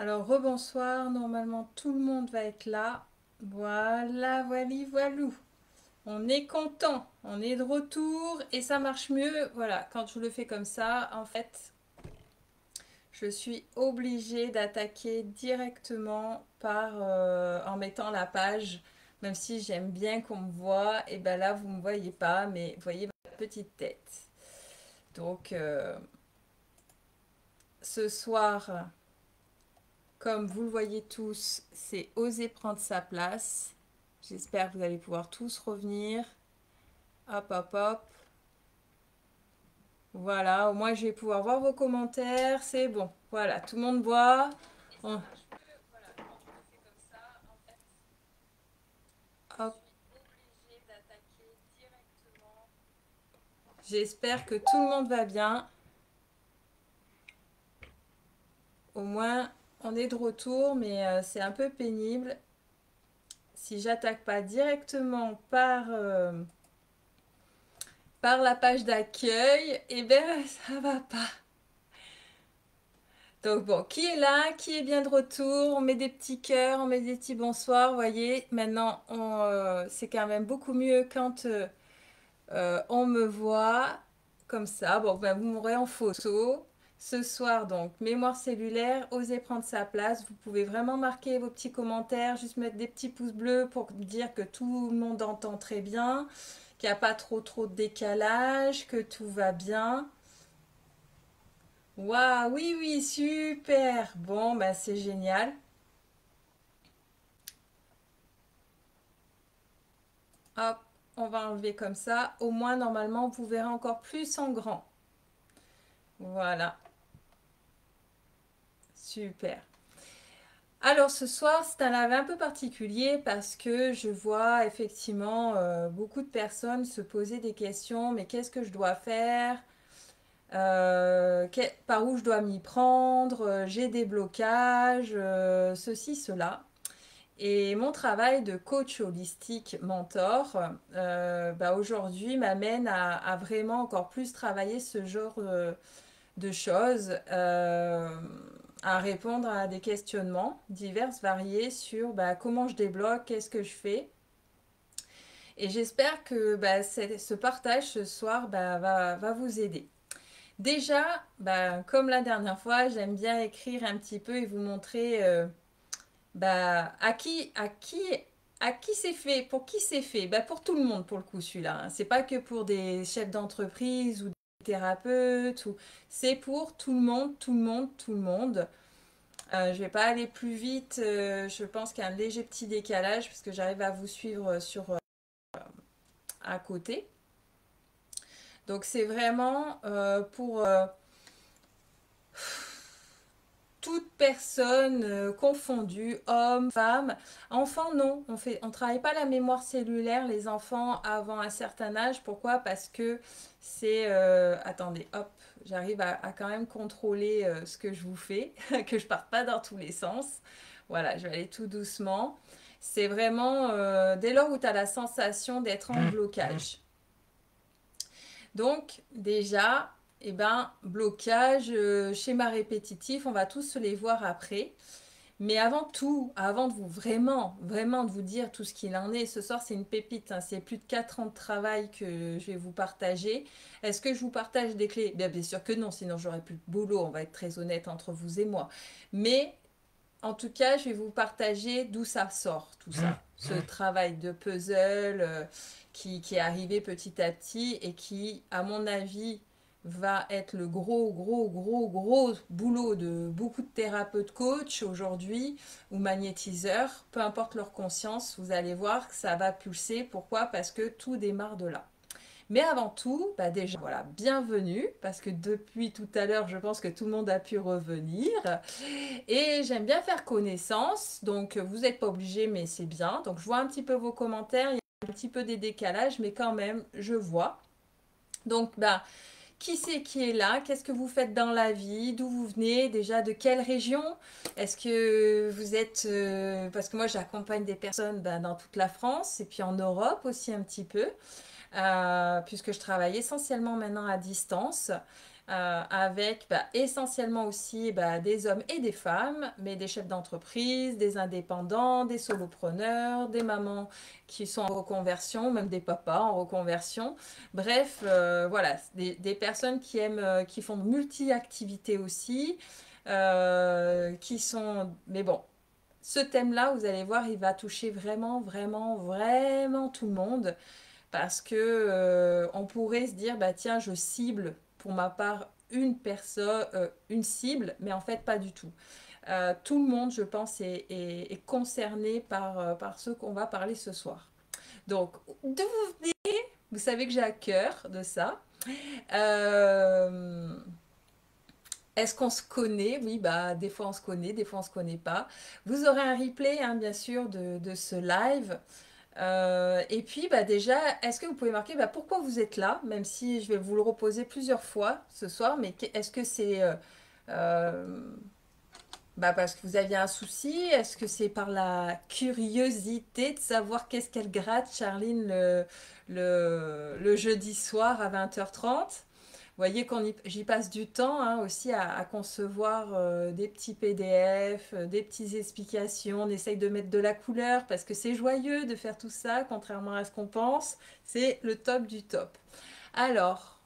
Alors, rebonsoir, normalement tout le monde va être là. Voilà, voili, voilou. On est content, on est de retour et ça marche mieux. Voilà, quand je le fais comme ça, en fait, je suis obligée d'attaquer directement en mettant la page. Même si j'aime bien qu'on me voit, et ben là, vous ne me voyez pas, mais vous voyez ma petite tête. Donc, ce soir, comme vous le voyez tous, c'est oser prendre sa place. J'espère que vous allez pouvoir tous revenir. Hop, hop, hop. Voilà, au moins je vais pouvoir voir vos commentaires. C'est bon. Voilà, tout le monde voit. On- Hop. J'espère que tout le monde va bien. Au moins, on est de retour, mais c'est un peu pénible. Si j'attaque pas directement par la page d'accueil, eh bien, ça va pas. Donc bon, qui est là? Qui est bien de retour? On met des petits cœurs, on met des petits bonsoirs, vous voyez. Maintenant, c'est quand même beaucoup mieux quand on me voit comme ça. Bon, ben, vous m'aurez en photo. Ce soir, donc, mémoire cellulaire, osez prendre sa place. Vous pouvez vraiment marquer vos petits commentaires, juste mettre des petits pouces bleus pour dire que tout le monde entend très bien, qu'il n'y a pas trop de décalage, que tout va bien. Waouh, oui, oui, super. Bon, bah c'est génial. Hop, on va enlever comme ça. Au moins, normalement, vous verrez encore plus en grand. Voilà, super. Alors ce soir, c'est un live un peu particulier parce que je vois effectivement beaucoup de personnes se poser des questions. Mais qu'est-ce que je dois faire? Par où je dois m'y prendre? J'ai des blocages, ceci, cela. Et mon travail de coach holistique mentor, bah aujourd'hui m'amène à vraiment encore plus travailler ce genre de choses, à répondre à des questionnements divers, variés sur bah, comment je débloque, qu'est-ce que je fais. Et j'espère que bah, ce partage ce soir bah, va vous aider. Déjà, bah, comme la dernière fois, j'aime bien écrire un petit peu et vous montrer bah, à qui c'est fait, pour qui c'est fait? Bah, pour tout le monde pour le coup celui-là, hein. C'est pas que pour des chefs d'entreprise ou des thérapeutes, c'est pour tout le monde, tout le monde, tout le monde. Je vais pas aller plus vite, je pense qu'il y a un léger petit décalage parce que j'arrive à vous suivre sur à côté. Donc c'est vraiment pour toute personne confondue, homme, femme, enfant non, on travaille pas la mémoire cellulaire les enfants avant un certain âge. Pourquoi? Parce que c'est attendez, hop, j'arrive à quand même contrôler ce que je vous fais, que je parte pas dans tous les sens. Voilà, je vais aller tout doucement. C'est vraiment dès lors où tu as la sensation d'être en blocage. Donc déjà, eh ben, blocage, schéma répétitif, on va tous les voir après. Mais avant tout, avant de vous vraiment de vous dire tout ce qu'il en est, ce soir c'est une pépite, hein, c'est plus de 4 ans de travail que je vais vous partager. Est-ce que je vous partage des clés? Bien sûr que non, sinon j'aurais plus de boulot, on va être très honnête entre vous et moi. Mais en tout cas, je vais vous partager d'où ça sort, tout ça. Ce travail de puzzle qui est arrivé petit à petit et qui, à mon avis, va être le gros boulot de beaucoup de thérapeutes coachs aujourd'hui ou magnétiseurs. Peu importe leur conscience, vous allez voir que ça va pulser. Pourquoi? Parce que tout démarre de là. Mais avant tout, bah déjà, voilà, bienvenue, parce que depuis tout à l'heure, je pense que tout le monde a pu revenir. Et j'aime bien faire connaissance, donc vous n'êtes pas obligé, mais c'est bien. Donc je vois un petit peu vos commentaires, il y a un petit peu des décalages, mais quand même, je vois. Donc, bah, qui c'est qui est là? Qu'est-ce que vous faites dans la vie? D'où vous venez? Déjà, de quelle région? Est-ce que vous êtes... parce que moi, j'accompagne des personnes bah, dans toute la France et puis en Europe aussi un petit peu, puisque je travaille essentiellement maintenant à distance. avec essentiellement aussi des hommes et des femmes, mais des chefs d'entreprise, des indépendants, des solopreneurs, des mamans qui sont en reconversion, même des papas en reconversion. Bref, voilà, des personnes qui aiment, qui font de multi-activités aussi, qui sont... Mais bon, ce thème-là, vous allez voir, il va toucher vraiment, vraiment, vraiment tout le monde parce que on pourrait se dire, bah tiens, je cible pour ma part une personne, une cible, mais en fait pas du tout. Tout le monde, je pense, est concerné par ce qu'on va parler ce soir. Donc, d'où vous venez, vous savez que j'ai à cœur de ça. Euh, Est-ce qu'on se connaît? Oui, bah des fois on se connaît, des fois on se connaît pas. Vous aurez un replay, hein, bien sûr, de ce live. Et puis déjà, est-ce que vous pouvez marquer pourquoi vous êtes là, même si je vais vous le reposer plusieurs fois ce soir, mais est-ce que c'est euh, parce que vous aviez un souci? Est-ce que c'est par la curiosité de savoir qu'est-ce qu'elle gratte, Charline, le jeudi soir à 20h30? Vous voyez j'y passe du temps, hein, aussi à concevoir des petits PDF, des petites explications. On essaye de mettre de la couleur parce que c'est joyeux de faire tout ça, contrairement à ce qu'on pense. C'est le top du top. Alors,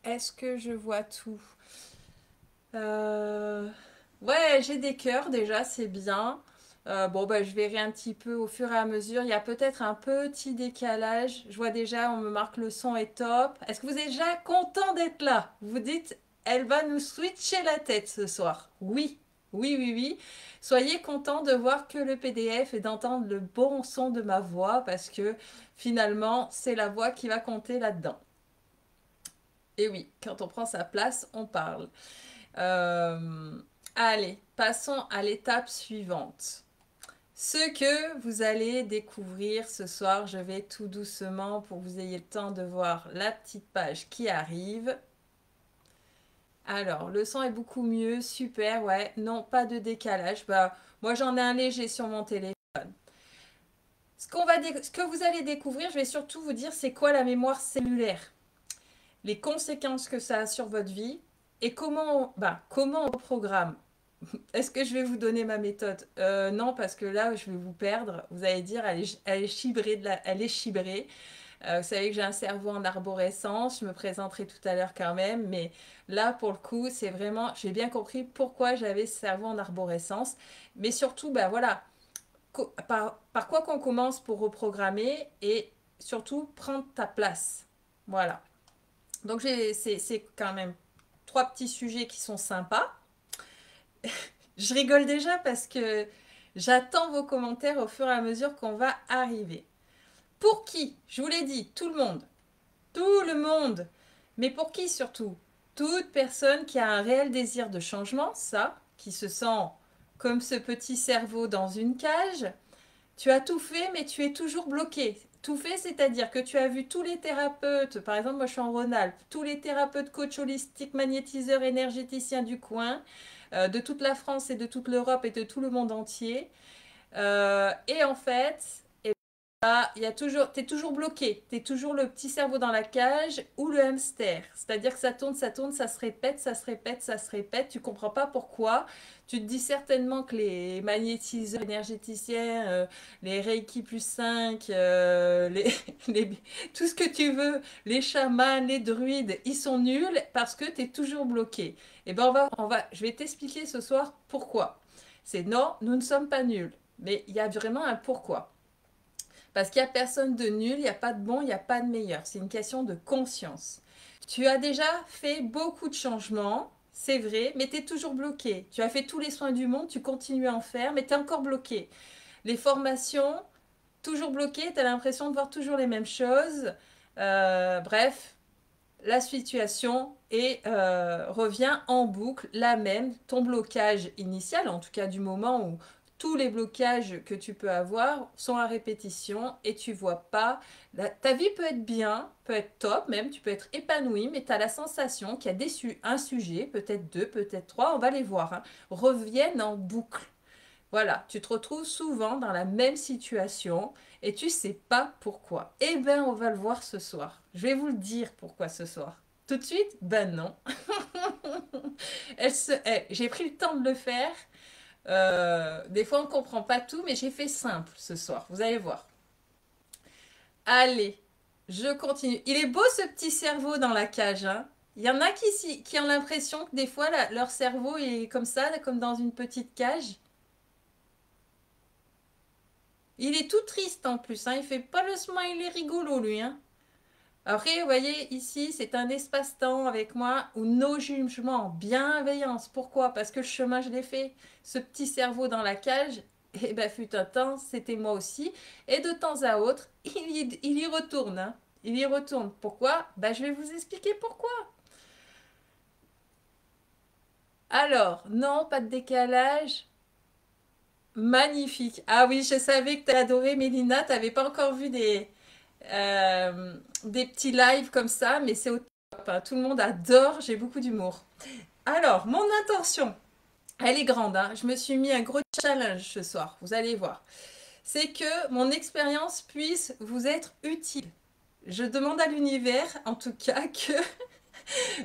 est-ce que je vois tout? Euh, Ouais, j'ai des cœurs déjà, c'est bien. Bon, je verrai un petit peu au fur et à mesure. Il y a peut-être un petit décalage. Je vois déjà, on me marque le son est top. Est-ce que vous êtes déjà content d'être là? Vous dites, elle va nous switcher la tête ce soir. Oui, oui, oui, oui. Soyez content de voir que le PDF et d'entendre le bon son de ma voix parce que finalement, c'est la voix qui va compter là-dedans. Et oui, quand on prend sa place, on parle. Euh, Allez, passons à l'étape suivante. Ce que vous allez découvrir ce soir, je vais tout doucement pour que vous ayez le temps de voir la petite page qui arrive. Alors, le son est beaucoup mieux, super, ouais, non, pas de décalage. Moi j'en ai un léger sur mon téléphone. Ce que vous allez découvrir, je vais surtout vous dire c'est quoi la mémoire cellulaire, les conséquences que ça a sur votre vie et comment on programme. Est-ce que je vais vous donner ma méthode? Non, parce que là, je vais vous perdre. Vous allez dire, elle est chibrée elle est chibrée. Vous savez que j'ai un cerveau en arborescence. Je me présenterai tout à l'heure quand même. Mais là, pour le coup, c'est vraiment, j'ai bien compris pourquoi j'avais ce cerveau en arborescence. Mais surtout, voilà, par quoi qu'on commence pour reprogrammer et surtout prendre ta place. Voilà. Donc, c'est quand même trois petits sujets qui sont sympas. Je rigole déjà parce que j'attends vos commentaires au fur et à mesure qu'on va arriver. Pour qui? Je vous l'ai dit, tout le monde. Tout le monde. Mais pour qui surtout? Toute personne qui a un réel désir de changement, ça, qui se sent comme ce petit cerveau dans une cage. Tu as tout fait, mais tu es toujours bloqué. Tout fait, c'est-à-dire que tu as vu tous les thérapeutes, par exemple, moi je suis en Rhône-Alpes, tous les thérapeutes, coachs holistiques, magnétiseurs, énergéticiens du coin, de toute la France et de toute l'Europe et de tout le monde entier. Et en fait, il y a toujours, t'es toujours bloqué, t'es toujours le petit cerveau dans la cage ou le hamster. C'est-à-dire que ça tourne, ça se répète, ça se répète, ça se répète. Tu comprends pas pourquoi. Tu te dis certainement que les magnétiseurs énergéticiens, les Reiki plus 5, les- tout ce que tu veux, les chamans, les druides, ils sont nuls parce que tu es toujours bloqué. Et ben je vais t'expliquer ce soir pourquoi. C'est non, nous ne sommes pas nuls. Mais il y a vraiment un pourquoi. Parce qu'il n'y a personne de nul, il n'y a pas de bon, il n'y a pas de meilleur. C'est une question de conscience. Tu as déjà fait beaucoup de changements, c'est vrai, mais tu es toujours bloqué. Tu as fait tous les soins du monde, tu continues à en faire, mais tu es encore bloqué. Les formations, toujours bloqué, tu as l'impression de voir toujours les mêmes choses. Bref, la situation revient en boucle, la même, ton blocage initial, en tout cas du moment où tous les blocages que tu peux avoir sont à répétition et tu vois pas. Ta vie peut être bien, peut être top même, tu peux être épanoui, mais tu as la sensation qu'il y a un sujet, peut-être deux, peut-être trois, on va les voir, hein, reviennent en boucle. Voilà, tu te retrouves souvent dans la même situation et tu sais pas pourquoi. Eh bien, on va le voir ce soir. Je vais vous le dire pourquoi ce soir. Tout de suite? Ben non. J'ai pris le temps de le faire. Des fois, on ne comprend pas tout, mais j'ai fait simple ce soir. Vous allez voir. Allez, je continue. Il est beau ce petit cerveau dans la cage, hein. Il y en a qui ont l'impression que des fois, leur cerveau est comme ça, là, comme dans une petite cage. Il est tout triste en plus, hein. Il fait pas le smiley rigolo, lui, hein. Après, vous voyez, ici, c'est un espace-temps avec moi où nos jugements, bienveillance. Pourquoi? Parce que le chemin, je l'ai fait. Ce petit cerveau dans la cage, eh ben, fut un temps, c'était moi aussi. Et de temps à autre, il y retourne, hein. Il y retourne. Pourquoi? Ben, je vais vous expliquer pourquoi. Alors, non, pas de décalage. Magnifique. Ah oui, je savais que tu adoré Mélina. Tu n'avais pas encore vu des petits lives comme ça, mais c'est au top, hein. Tout le monde adore, j'ai beaucoup d'humour. Alors, mon intention, elle est grande, hein. Je me suis mis un gros challenge ce soir, vous allez voir. C'est que mon expérience puisse vous être utile. Je demande à l'univers, en tout cas, que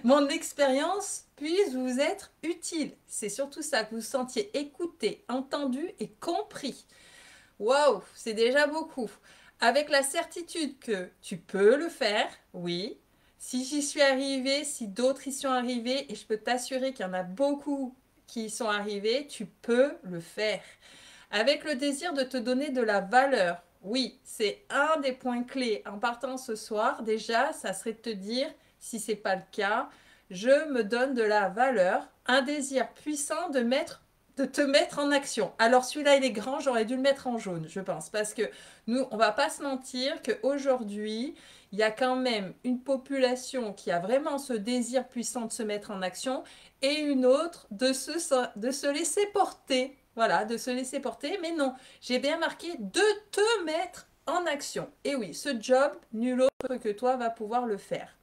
mon expérience puisse vous être utile. C'est surtout ça, que vous vous sentiez écouté, entendu et compris. Waouh, c'est déjà beaucoup. Avec la certitude que tu peux le faire, oui. Si j'y suis arrivée, si d'autres y sont arrivés, et je peux t'assurer qu'il y en a beaucoup qui y sont arrivés, tu peux le faire. Avec le désir de te donner de la valeur. Oui, c'est un des points clés. En partant ce soir, déjà, ça serait de te dire, si ce n'est pas le cas, je me donne de la valeur, un désir puissant de te mettre en action. Alors celui-là, il est grand, j'aurais dû le mettre en jaune, je pense, parce que nous, on va pas se mentir qu'aujourd'hui, il y a quand même une population qui a vraiment ce désir puissant de se mettre en action et une autre de se laisser porter. Voilà, de se laisser porter. Mais non, j'ai bien marqué de te mettre en action. Et oui, ce job, nul autre que toi va pouvoir le faire.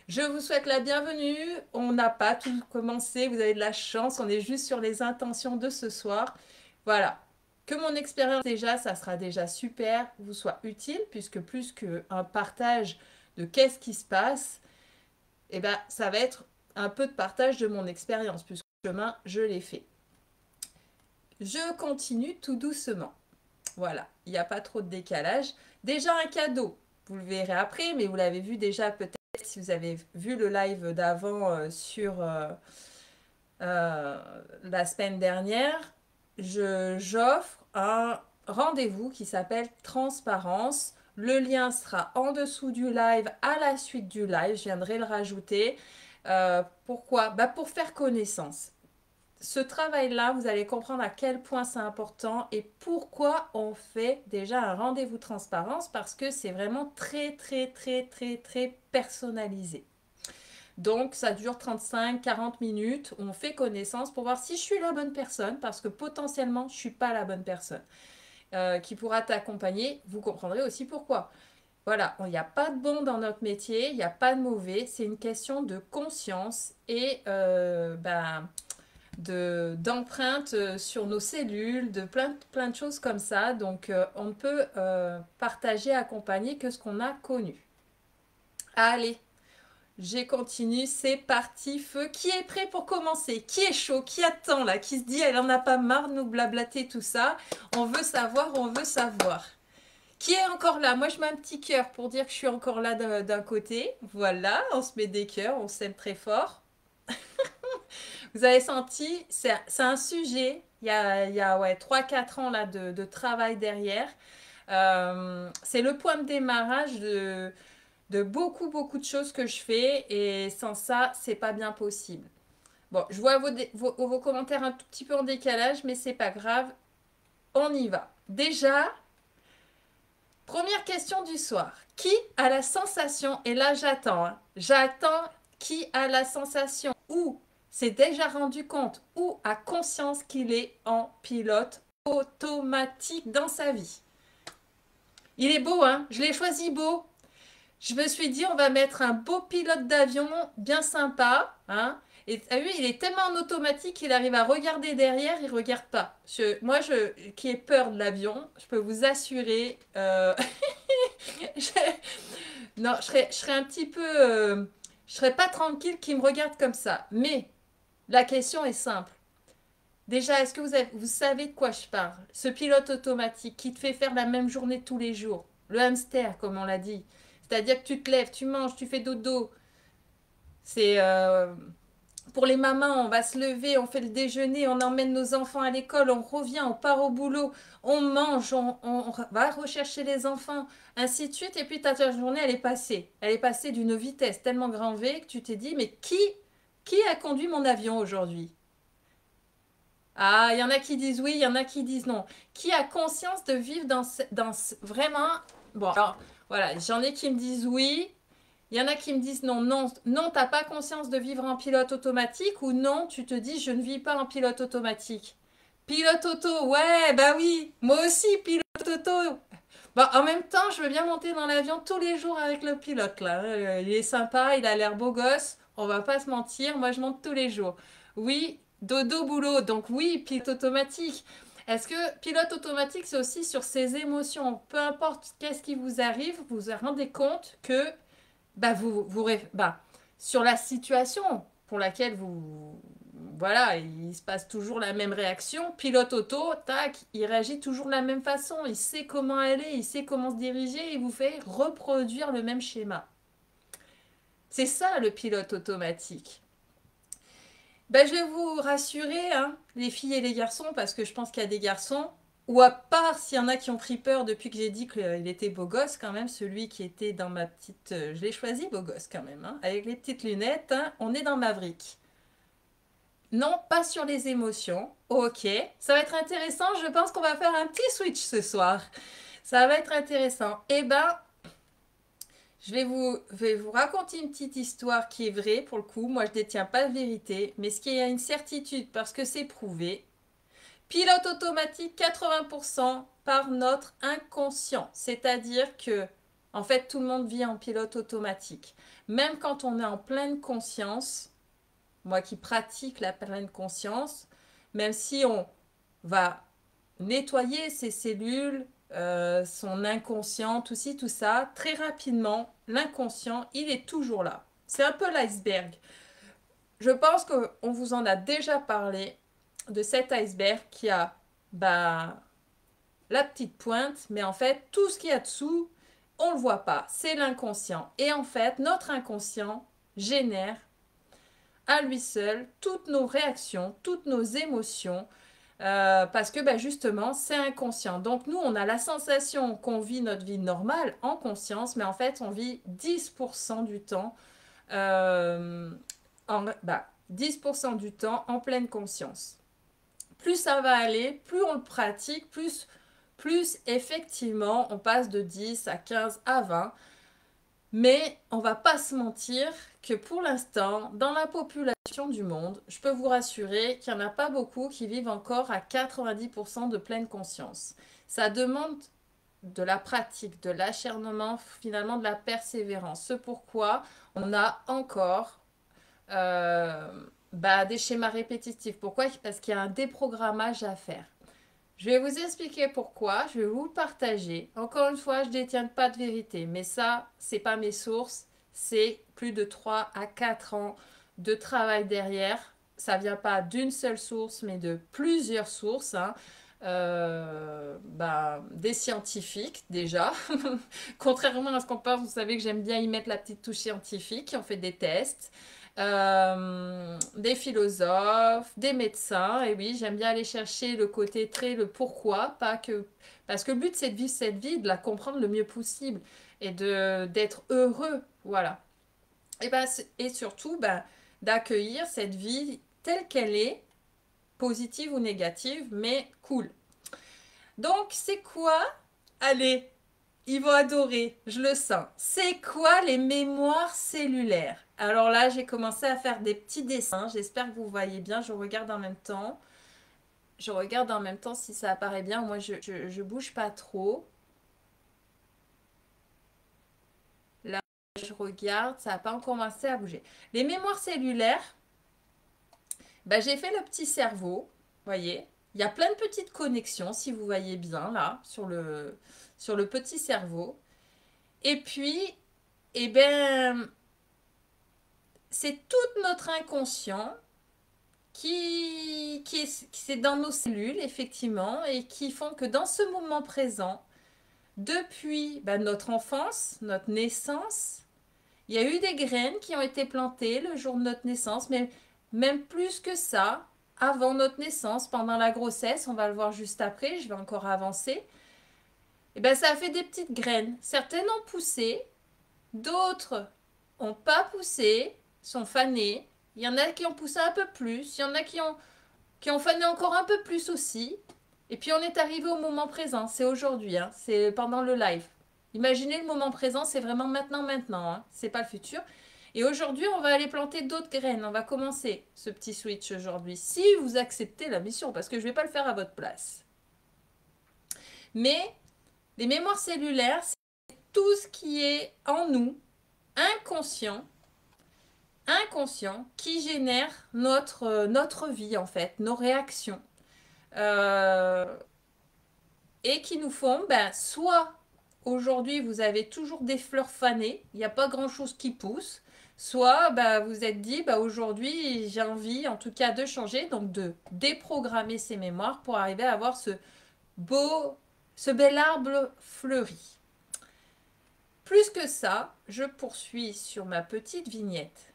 Je vous souhaite la bienvenue. On n'a pas tout commencé. Vous avez de la chance. On est juste sur les intentions de ce soir. Voilà. Que mon expérience déjà, ça sera déjà super, vous soit utile, puisque plus qu'un partage de qu'est-ce qui se passe, eh ben, ça va être un peu de partage de mon expérience, puisque le chemin, je l'ai fait. Je continue tout doucement. Voilà, il n'y a pas trop de décalage. Déjà un cadeau, vous le verrez après, mais vous l'avez vu déjà peut-être si vous avez vu le live d'avant sur la semaine dernière. J'offre un rendez-vous qui s'appelle Transparence. Le lien sera en dessous du live, à la suite du live. Je viendrai le rajouter. Pourquoi? Bah pour faire connaissance. Ce travail-là, vous allez comprendre à quel point c'est important et pourquoi on fait déjà un rendez-vous transparence parce que c'est vraiment très, très, très, très, très personnalisé. Donc, ça dure 35-40 minutes. On fait connaissance pour voir si je suis la bonne personne parce que potentiellement, je ne suis pas la bonne personne qui pourra t'accompagner. Vous comprendrez aussi pourquoi. Voilà, il n'y a pas de bon dans notre métier, il n'y a pas de mauvais. C'est une question de conscience et d'empreintes sur nos cellules, de plein de choses comme ça. Donc, on ne peut partager, accompagner que ce qu'on a connu. Allez, j'ai continué, c'est parti, feu. Qui est prêt pour commencer? Qui est chaud? Qui attend là? Qui se dit, elle en a pas marre de nous blablater tout ça? On veut savoir, on veut savoir. Qui est encore là? Moi, je mets un petit cœur pour dire que je suis encore là d'un côté. Voilà, on se met des cœurs, on s'aime très fort. Vous avez senti, c'est un sujet, il y a ouais, 3-4 ans là, de travail derrière. C'est le point de démarrage de beaucoup, beaucoup de choses que je fais et sans ça, c'est pas bien possible. Bon, je vois vos commentaires un tout petit peu en décalage, mais c'est pas grave, on y va. Déjà, première question du soir. Qui a la sensation, et là j'attends, hein, j'attends qui a la sensation ou s'est déjà rendu compte ou a conscience qu'il est en pilote automatique dans sa vie. Il est beau, hein? Je l'ai choisi beau. Je me suis dit, on va mettre un beau pilote d'avion bien sympa, hein? Et tu as vu, il est tellement en automatique qu'il arrive à regarder derrière, il ne regarde pas. Moi, qui ai peur de l'avion, je peux vous assurer, je, non, je serais un petit peu Je serais pas tranquille qu'il me regarde comme ça. Mais la question est simple. Déjà, est-ce que vous savez de quoi je parle? Ce pilote automatique qui te fait faire la même journée tous les jours. Le hamster, comme on l'a dit. C'est-à-dire que tu te lèves, tu manges, tu fais dodo. C'est pour les mamans, on va se lever, on fait le déjeuner, on emmène nos enfants à l'école, on revient, on part au boulot, on mange, on va rechercher les enfants, ainsi de suite. Et puis ta journée, elle est passée. Elle est passée d'une vitesse tellement grand V que tu t'es dit, mais qui a conduit mon avion aujourd'hui? Ah, il y en a qui disent oui, il y en a qui disent non. Qui a conscience de vivre vraiment... Bon, alors, voilà, j'en ai qui me disent oui, il y en a qui me disent non, non, non, t'as pas conscience de vivre en pilote automatique ou non, tu te dis je ne vis pas en pilote automatique. Pilote auto, ouais, bah oui, moi aussi, pilote auto. Bah, en même temps, je veux bien monter dans l'avion tous les jours avec le pilote là. Il est sympa, il a l'air beau gosse, on va pas se mentir, moi je monte tous les jours. Oui, dodo boulot, donc oui, pilote automatique. Est-ce que pilote automatique, c'est aussi sur ses émotions? Peu importe qu'est-ce qui vous arrive, vous vous rendez compte que bah, bah, sur la situation pour laquelle voilà, il se passe toujours la même réaction. Pilote auto, tac, il réagit toujours de la même façon. Il sait comment aller, il sait comment se diriger, il vous fait reproduire le même schéma. C'est ça le pilote automatique. Ben, je vais vous rassurer, hein, les filles et les garçons, parce que je pense qu'il y a des garçons, ou à part s'il y en a qui ont pris peur depuis que j'ai dit qu'il était beau gosse quand même, celui qui était dans ma petite... je l'ai choisi beau gosse quand même, hein, avec les petites lunettes, hein, on est dans Maverick. Non, pas sur les émotions. Ok, ça va être intéressant, je pense qu'on va faire un petit switch ce soir. Ça va être intéressant. Eh ben, je vais vous raconter une petite histoire qui est vraie pour le coup. Moi, je ne détiens pas de vérité, mais ce qui est une certitude parce que c'est prouvé. Pilote automatique 80% par notre inconscient. C'est-à-dire que, en fait, tout le monde vit en pilote automatique. Même quand on est en pleine conscience, moi qui pratique la pleine conscience, même si on va nettoyer ses cellules, son inconscient, tout ci, tout ça, très rapidement, l'inconscient, il est toujours là. C'est un peu l'iceberg. Je pense qu'on vous en a déjà parlé de cet iceberg qui a bah, la petite pointe, mais en fait, tout ce qu'il y a dessous, on ne le voit pas. C'est l'inconscient. Et en fait, notre inconscient génère à lui seul toutes nos réactions, toutes nos émotions, parce que bah, justement, c'est inconscient. Donc nous, on a la sensation qu'on vit notre vie normale en conscience, mais en fait, on vit 10% du temps, euh, 10% du temps en pleine conscience. Plus ça va aller, plus on le pratique, plus effectivement, on passe de 10 à 15 à 20. Mais on va pas se mentir que pour l'instant, dans la population du monde, je peux vous rassurer qu'il n'y en a pas beaucoup qui vivent encore à 90% de pleine conscience. Ça demande de la pratique, de l'acharnement, finalement de la persévérance. C'est pourquoi on a encore euh, des schémas répétitifs. Pourquoi? Parce qu'il y a un déprogrammage à faire. Je vais vous expliquer pourquoi, je vais vous le partager. Encore une fois, je ne détiens pas de vérité, mais ça, c'est pas mes sources, c'est plus de 3 à 4 ans de travail derrière. Ça vient pas d'une seule source, mais de plusieurs sources, hein. Des scientifiques déjà. Contrairement à ce qu'on pense, vous savez que j'aime bien y mettre la petite touche scientifique, qui ont fait des tests. Des philosophes, des médecins, et oui, j'aime bien aller chercher le côté très, le pourquoi, pas que... Parce que le but, c'est de vivre cette vie, de la comprendre le mieux possible, et d'être heureux, voilà. Et surtout, d'accueillir cette vie telle qu'elle est, positive ou négative, mais cool. Donc, c'est quoi? Allez, ils vont adorer, je le sens. C'est quoi les mémoires cellulaires? Alors là, j'ai commencé à faire des petits dessins. J'espère que vous voyez bien. Je regarde en même temps. Je regarde en même temps si ça apparaît bien. Moi, je bouge pas trop. Là, je regarde. Ça n'a pas encore commencé à bouger. Les mémoires cellulaires, j'ai fait le petit cerveau. Voyez, il y a plein de petites connexions, si vous voyez bien, là, sur le petit cerveau. Et puis, eh ben, c'est tout notre inconscient c'est dans nos cellules, effectivement, et qui font que dans ce moment présent, depuis notre enfance, notre naissance, il y a eu des graines qui ont été plantées le jour de notre naissance, mais même plus que ça, avant notre naissance, pendant la grossesse, on va le voir juste après, je vais encore avancer, et ça a fait des petites graines. Certaines ont poussé, d'autres n'ont pas poussé, sont fanées. Il y en a qui ont poussé un peu plus, il y en a qui ont fané encore un peu plus aussi. Et puis on est arrivé au moment présent, c'est aujourd'hui, hein, c'est pendant le live. Imaginez le moment présent, c'est vraiment maintenant, maintenant, hein, c'est pas le futur. Et aujourd'hui, on va aller planter d'autres graines. On va commencer ce petit switch aujourd'hui, si vous acceptez la mission, parce que je ne vais pas le faire à votre place. Mais les mémoires cellulaires, c'est tout ce qui est en nous, inconscient, qui génère notre vie, en fait, nos réactions. Et qui nous font, soit aujourd'hui vous avez toujours des fleurs fanées, il n'y a pas grand chose qui pousse, soit vous êtes dit, aujourd'hui j'ai envie en tout cas de changer, donc de déprogrammer ces mémoires pour arriver à avoir ce bel arbre fleuri. Plus que ça, je poursuis sur ma petite vignette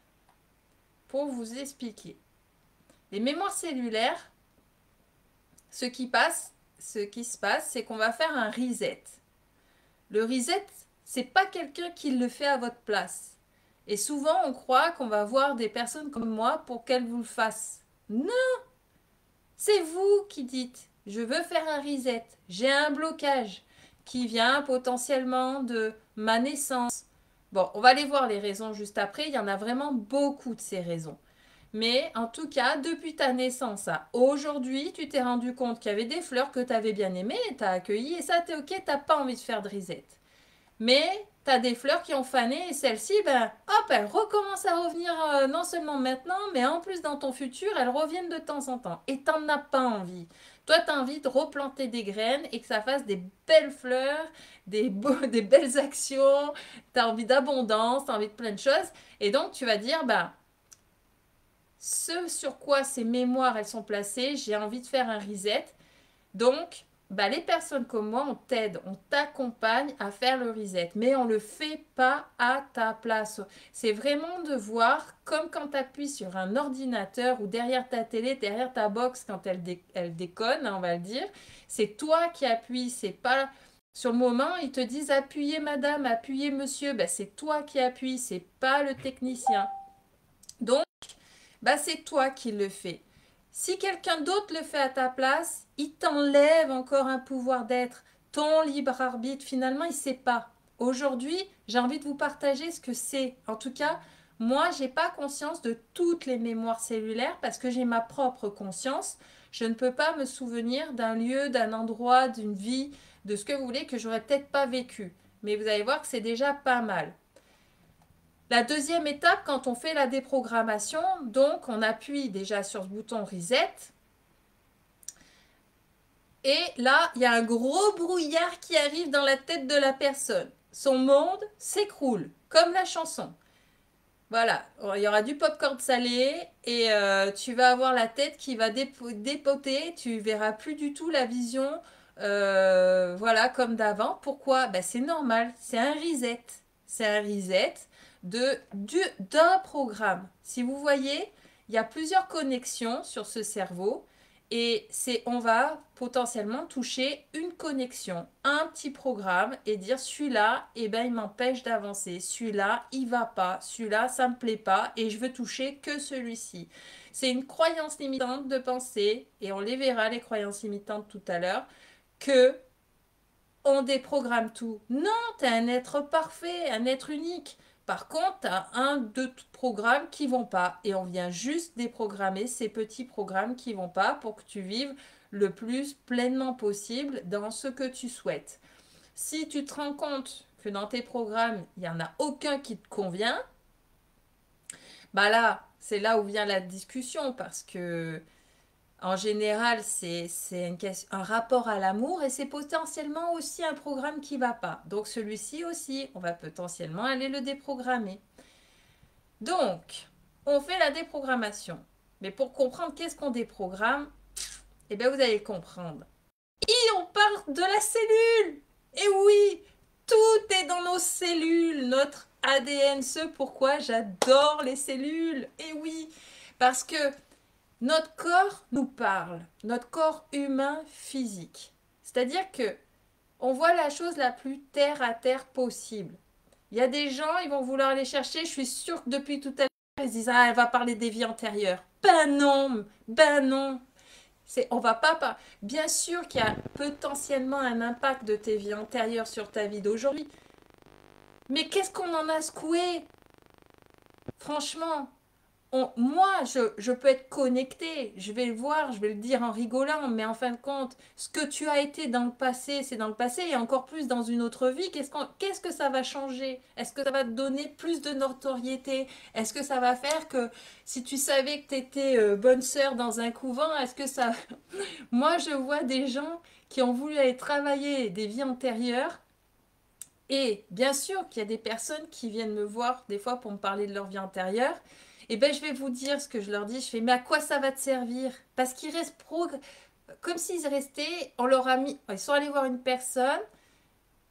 pour vous expliquer. Les mémoires cellulaires, ce qui se passe, c'est qu'on va faire un reset. Le reset, c'est pas quelqu'un qui le fait à votre place. Et souvent, on croit qu'on va voir des personnes comme moi pour qu'elles vous le fassent. Non, c'est vous qui dites, je veux faire un reset, j'ai un blocage qui vient potentiellement de ma naissance. Bon, on va aller voir les raisons juste après, il y en a vraiment beaucoup de ces raisons. Mais en tout cas, depuis ta naissance à aujourd'hui, tu t'es rendu compte qu'il y avait des fleurs que tu avais bien aimées, tu as accueilli et ça, t'es ok, tu n'as pas envie de faire de reset. Mais tu as des fleurs qui ont fané et celles-ci, hop, elles recommencent à revenir non seulement maintenant, mais en plus dans ton futur, elles reviennent de temps en temps. Et tu n'en as pas envie. Toi, tu as envie de replanter des graines et que ça fasse des belles fleurs, des belles actions, tu as envie d'abondance, tu as envie de plein de choses. Et donc, tu vas dire, ce sur quoi ces mémoires elles sont placées, j'ai envie de faire un reset. Donc, les personnes comme moi, on t'aide, on t'accompagne à faire le reset, mais on ne le fait pas à ta place. C'est vraiment de voir, comme quand tu appuies sur un ordinateur ou derrière ta télé, derrière ta box, quand elle déconne, hein, on va le dire, c'est toi qui appuies, c'est pas... Sur le moment, ils te disent appuyez madame, appuyez monsieur, c'est toi qui appuies, c'est pas le technicien. Donc, c'est toi qui le fais. Si quelqu'un d'autre le fait à ta place, il t'enlève encore un pouvoir d'être. Ton libre arbitre, finalement, il ne sait pas. Aujourd'hui, j'ai envie de vous partager ce que c'est. En tout cas, moi, je n'ai pas conscience de toutes les mémoires cellulaires parce que j'ai ma propre conscience. Je ne peux pas me souvenir d'un lieu, d'un endroit, d'une vie, de ce que vous voulez que j'aurais peut-être pas vécu. Mais vous allez voir que c'est déjà pas mal. La deuxième étape, quand on fait la déprogrammation, donc on appuie déjà sur ce bouton Reset. Et là, il y a un gros brouillard qui arrive dans la tête de la personne. Son monde s'écroule, comme la chanson. Voilà, il y aura du popcorn salé et tu vas avoir la tête qui va dépoter. Tu verras plus du tout la vision, voilà, comme d'avant. Pourquoi? C'est normal, c'est un reset. C'est un reset d'un programme. Si vous voyez, il y a plusieurs connexions sur ce cerveau et on va potentiellement toucher une connexion, un petit programme et dire celui-là, il m'empêche d'avancer. Celui-là, il va pas. Celui-là, ça me plaît pas et je veux toucher que celui-ci. C'est une croyance limitante de penser, et on les verra, les croyances limitantes tout à l'heure, que on déprogramme tout. Non, tu es un être parfait, un être unique. Par contre, tu as un, deux programmes qui vont pas. Et on vient juste déprogrammer ces petits programmes qui vont pas pour que tu vives le plus pleinement possible dans ce que tu souhaites. Si tu te rends compte que dans tes programmes, il n'y en a aucun qui te convient, là, c'est là où vient la discussion parce que en général, c'est un rapport à l'amour et c'est potentiellement aussi un programme qui ne va pas. Donc celui-ci aussi, on va potentiellement aller le déprogrammer. Donc, on fait la déprogrammation. Mais pour comprendre qu'est-ce qu'on déprogramme, eh bien vous allez le comprendre. Et on parle de la cellule. Et oui, tout est dans nos cellules, notre ADN, ce pourquoi j'adore les cellules. Et oui, parce que notre corps nous parle, notre corps humain physique. C'est-à-dire que on voit la chose la plus terre à terre possible. Il y a des gens, ils vont vouloir aller chercher, je suis sûre que depuis tout à l'heure, ils se disent ah, elle va parler des vies antérieures. Ben non. On va pas. Bien sûr qu'il y a potentiellement un impact de tes vies antérieures sur ta vie d'aujourd'hui. Mais qu'est-ce qu'on en a secoué? Franchement, moi, je peux être connectée, je vais le voir, je vais le dire en rigolant, mais en fin de compte, ce que tu as été dans le passé, c'est dans le passé, et encore plus dans une autre vie, qu'est-ce que ça va changer? Est-ce que ça va te donner plus de notoriété? Est-ce que ça va faire que si tu savais que tu étais bonne sœur dans un couvent, est-ce que ça... Moi, je vois des gens qui ont voulu aller travailler des vies antérieures, et bien sûr qu'il y a des personnes qui viennent me voir des fois pour me parler de leur vie antérieure. Et ben je vais vous dire ce que je leur dis. Je fais, mais à quoi ça va te servir? Parce qu'ils restent comme s'ils restaient, on leur a mis, ils sont allés voir une personne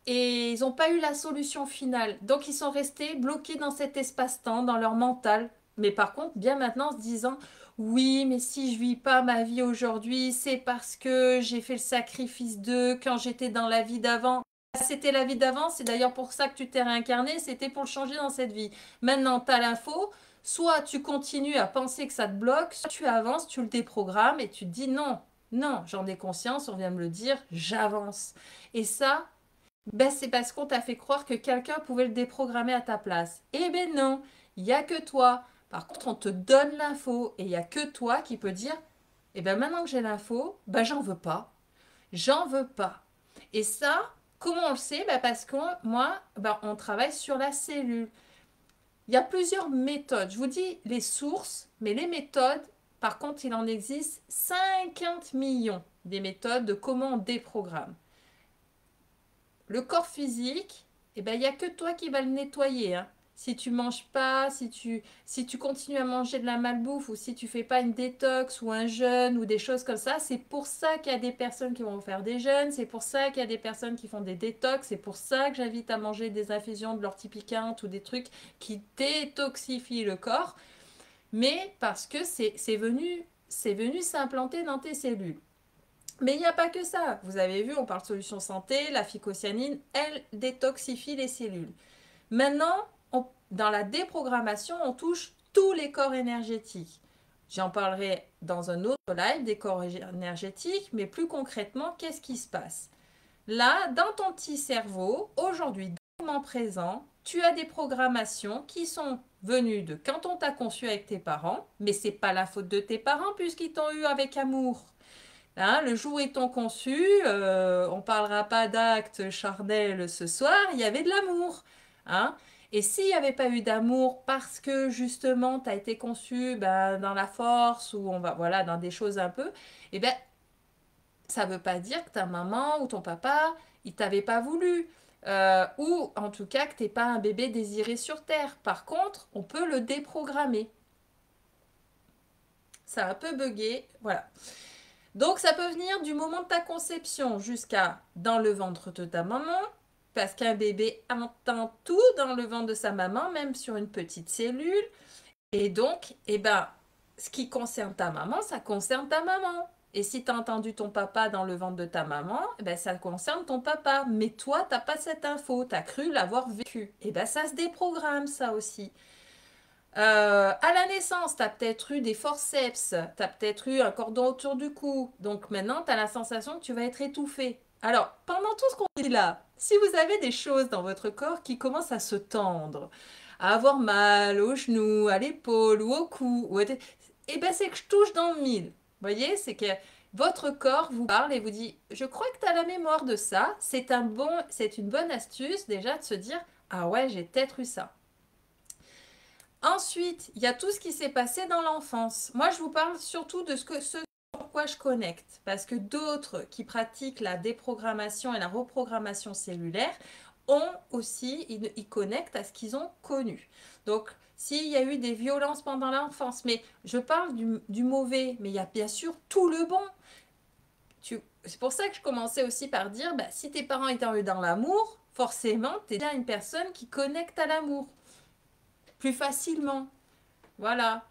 et ils n'ont pas eu la solution finale. Donc ils sont restés bloqués dans cet espace-temps, dans leur mental. Mais par contre, bien maintenant, en se disant, oui, mais si je vis pas ma vie aujourd'hui, c'est parce que j'ai fait le sacrifice d'eux quand j'étais dans la vie d'avant. C'était la vie d'avant, c'est d'ailleurs pour ça que tu t'es réincarné, c'était pour le changer dans cette vie. Maintenant, tu as l'info, soit tu continues à penser que ça te bloque, soit tu avances, tu le déprogrammes et tu te dis non, non, j'en ai conscience, on vient me le dire, j'avance. Et ça, ben, c'est parce qu'on t'a fait croire que quelqu'un pouvait le déprogrammer à ta place. Eh ben non, il n'y a que toi. Par contre, on te donne l'info et il n'y a que toi qui peux dire, eh ben maintenant que j'ai l'info, ben j'en veux pas. J'en veux pas. Et ça, comment on le sait? Ben parce que moi, ben on travaille sur la cellule. Il y a plusieurs méthodes. Je vous dis les sources, mais les méthodes, par contre, il en existe 50 millions des méthodes de comment on déprogramme. Le corps physique, eh ben, il n'y a que toi qui vas le nettoyer. Hein. Si tu manges pas, si tu continues à manger de la malbouffe ou si tu fais pas une détox ou un jeûne ou des choses comme ça, c'est pour ça qu'il y a des personnes qui vont faire des jeûnes, c'est pour ça qu'il y a des personnes qui font des détox, c'est pour ça que j'invite à manger des infusions de l'ortipicante ou des trucs qui détoxifient le corps, mais parce que c'est venu s'implanter dans tes cellules. Mais il n'y a pas que ça. Vous avez vu, on parle de solution santé, la phycocyanine, elle détoxifie les cellules. Maintenant, dans la déprogrammation, on touche tous les corps énergétiques. J'en parlerai dans un autre live des corps énergétiques, mais plus concrètement, qu'est-ce qui se passe? Là, dans ton petit cerveau, aujourd'hui, dans le moment présent, tu as des programmations qui sont venues de quand on t'a conçu avec tes parents, mais c'est pas la faute de tes parents puisqu'ils t'ont eu avec amour. Hein, le jour où ils t'ont conçu, on ne parlera pas d'actes charnels ce soir, il y avait de l'amour. Hein. Et s'il n'y avait pas eu d'amour parce que justement tu as été conçu ben, dans la force ou on va voilà dans des choses un peu, eh ben ça ne veut pas dire que ta maman ou ton papa, il t'avait pas voulu. Ou en tout cas que tu n'es pas un bébé désiré sur Terre. Par contre, on peut le déprogrammer. Ça a un peu bugué. Voilà. Donc ça peut venir du moment de ta conception jusqu'à dans le ventre de ta maman, parce qu'un bébé entend tout dans le ventre de sa maman, même sur une petite cellule. Et donc, eh ben, ce qui concerne ta maman, ça concerne ta maman. Et si tu as entendu ton papa dans le ventre de ta maman, eh ben, ça concerne ton papa. Mais toi, tu n'as pas cette info, tu as cru l'avoir vécu. Et ben, ça se déprogramme, ça aussi. À la naissance, tu as peut-être eu des forceps, tu as peut-être eu un cordon autour du cou. Donc maintenant, tu as la sensation que tu vas être étouffé. Alors, pendant tout ce qu'on dit là, si vous avez des choses dans votre corps qui commencent à se tendre, à avoir mal au genou, à l'épaule ou au cou, eh ben c'est que je touche dans le mille. Vous voyez, c'est que votre corps vous parle et vous dit, je crois que tu as la mémoire de ça. C'est une bonne astuce déjà de se dire, ah ouais, j'ai peut-être eu ça. Ensuite, il y a tout ce qui s'est passé dans l'enfance. Moi, je vous parle surtout de ce sur quoi je connecte. Parce que d'autres qui pratiquent la déprogrammation et la reprogrammation cellulaire ont aussi, ils connectent à ce qu'ils ont connu. Donc, s'il y a eu des violences pendant l'enfance, mais je parle du mauvais, mais il y a bien sûr tout le bon. C'est pour ça que je commençais aussi par dire, bah, si tes parents étaient dans l'amour, forcément, tu es bien une personne qui connecte à l'amour plus facilement. Voilà.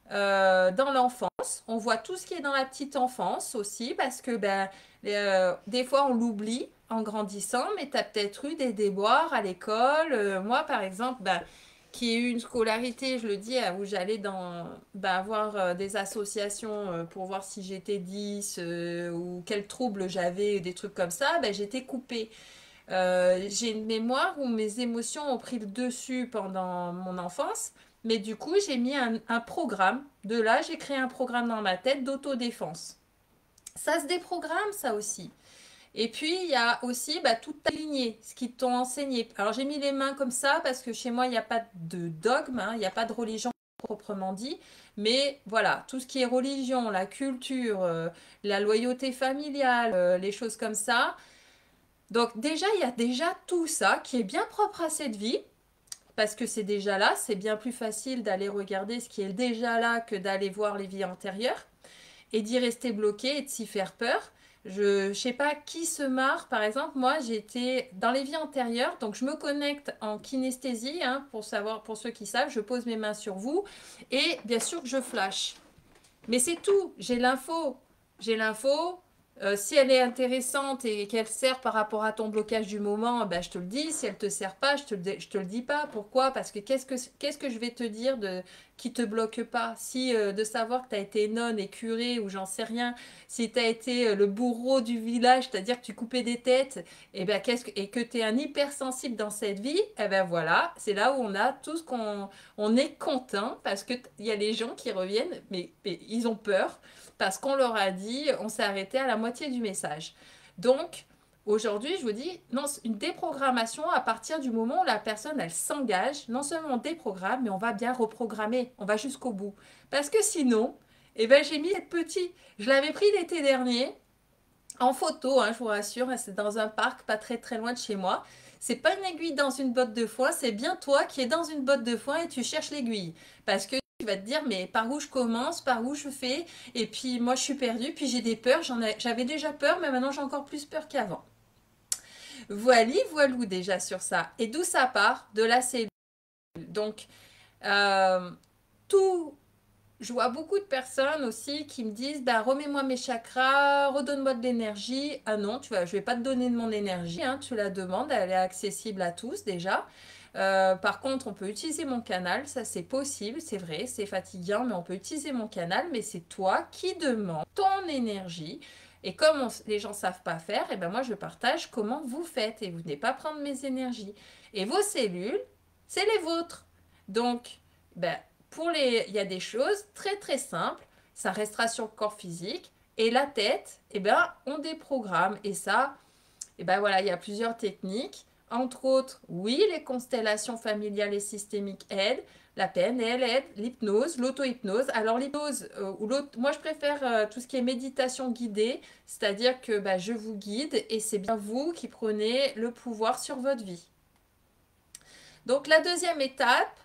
Dans l'enfance, on voit tout ce qui est dans la petite enfance aussi, parce que ben, des fois on l'oublie en grandissant, mais tu as peut-être eu des déboires à l'école. Moi, par exemple, ben, qui ai eu une scolarité, je le dis, où j'allais voir des associations pour voir si j'étais 10 ou quels troubles j'avais, des trucs comme ça, ben, j'étais coupée. J'ai une mémoire où mes émotions ont pris le dessus pendant mon enfance, mais du coup, j'ai mis un programme. De là, j'ai créé un programme dans ma tête d'autodéfense. Ça se déprogramme, ça aussi. Et puis, il y a aussi bah, toute ta lignée, ce qu'ils t'ont enseigné. Alors, j'ai mis les mains comme ça parce que chez moi, il n'y a pas de dogme, hein, il n'y a pas de religion proprement dit. Mais voilà, tout ce qui est religion, la culture, la loyauté familiale, les choses comme ça, donc déjà, il y a déjà tout ça qui est bien propre à cette vie, parce que c'est déjà là, c'est bien plus facile d'aller regarder ce qui est déjà là que d'aller voir les vies antérieures et d'y rester bloqué et de s'y faire peur. Je ne sais pas qui se marre, par exemple, moi j'étais dans les vies antérieures, donc je me connecte en kinesthésie, hein, pour savoir, pour ceux qui savent, je pose mes mains sur vous et bien sûr que je flash. Mais c'est tout, j'ai l'info, si elle est intéressante et qu'elle sert par rapport à ton blocage du moment, ben, je te le dis. Si elle ne te sert pas, je te le dis pas. Pourquoi? Parce que qu'est-ce que je vais te dire qui te bloque pas? Si de savoir que tu as été nonne et curé ou j'en sais rien, si tu as été le bourreau du village, c'est-à-dire que tu coupais des têtes, et que tu es un hypersensible dans cette vie, eh ben voilà, c'est là où on a tout ce on est content parce qu'il y a les gens qui reviennent, mais ils ont peur parce qu'on leur a dit, on s'est arrêté à la moitié du message. Donc, aujourd'hui, je vous dis, non, une déprogrammation à partir du moment où la personne, elle s'engage, non seulement on déprogramme, mais on va bien reprogrammer, on va jusqu'au bout. Parce que sinon, eh ben, j'ai mis cette petite, je l'avais pris l'été dernier, en photo, hein, je vous rassure, c'est dans un parc pas très très loin de chez moi. C'est pas une aiguille dans une botte de foin, c'est bien toi qui es dans une botte de foin et tu cherches l'aiguille. Parce que tu vas te dire, mais par où je commence, par où je fais, et puis moi je suis perdue, puis j'ai des peurs, j'avais déjà peur, mais maintenant j'ai encore plus peur qu'avant. Voilà, voilou déjà sur ça. Et d'où ça part? De la cellule. Donc, euh, tout, je vois beaucoup de personnes aussi qui me disent bah, remets-moi mes chakras, redonne-moi de l'énergie. Ah non, tu vois, je vais pas te donner de mon énergie, hein, tu la demandes, elle est accessible à tous déjà. Par contre, on peut utiliser mon canal, ça c'est possible, c'est vrai, c'est fatigant, mais on peut utiliser mon canal, mais c'est toi qui demandes ton énergie. Et comme les gens ne savent pas faire, et ben moi je partage comment vous faites et vous n'allez pas prendre mes énergies. Et vos cellules, c'est les vôtres. Donc, ben, il y a des choses très très simples, ça restera sur le corps physique. Et la tête, eh ben, on déprogramme. Et ça, eh ben voilà, il y a plusieurs techniques. Entre autres, oui, les constellations familiales et systémiques aident. La PNL aide, l'hypnose, l'auto-hypnose. Alors l'hypnose, moi je préfère tout ce qui est méditation guidée, c'est-à-dire que bah, je vous guide et c'est bien vous qui prenez le pouvoir sur votre vie. Donc la deuxième étape,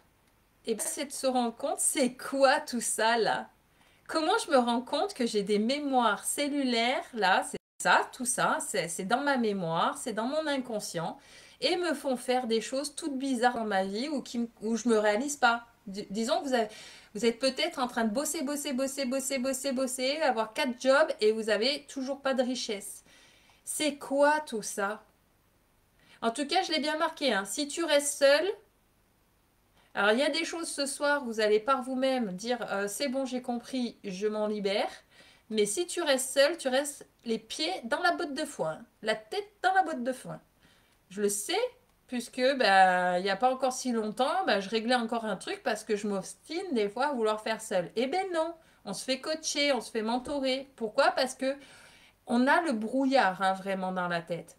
et c'est de se rendre compte, c'est quoi tout ça là? Comment je me rends compte que j'ai des mémoires cellulaires là? C'est ça, tout ça, c'est dans ma mémoire, c'est dans mon inconscient et me font faire des choses toutes bizarres dans ma vie où je me réalise pas. Disons que vous êtes peut-être en train de bosser, avoir 4 jobs et vous avez toujours pas de richesse. C'est quoi tout ça? En tout cas, je l'ai bien marqué, hein. Si tu restes seul, alors, il y a des choses ce soir, vous allez par vous-même dire c'est bon, j'ai compris, je m'en libère. Mais si tu restes seul, tu restes les pieds dans la botte de foin, la tête dans la botte de foin. Je le sais, puisque bah, il n'y a pas encore si longtemps, bah, je réglais encore un truc parce que je m'obstine des fois à vouloir faire seul. Eh ben non, on se fait coacher, on se fait mentorer. Pourquoi? Parce que on a le brouillard hein, vraiment dans la tête.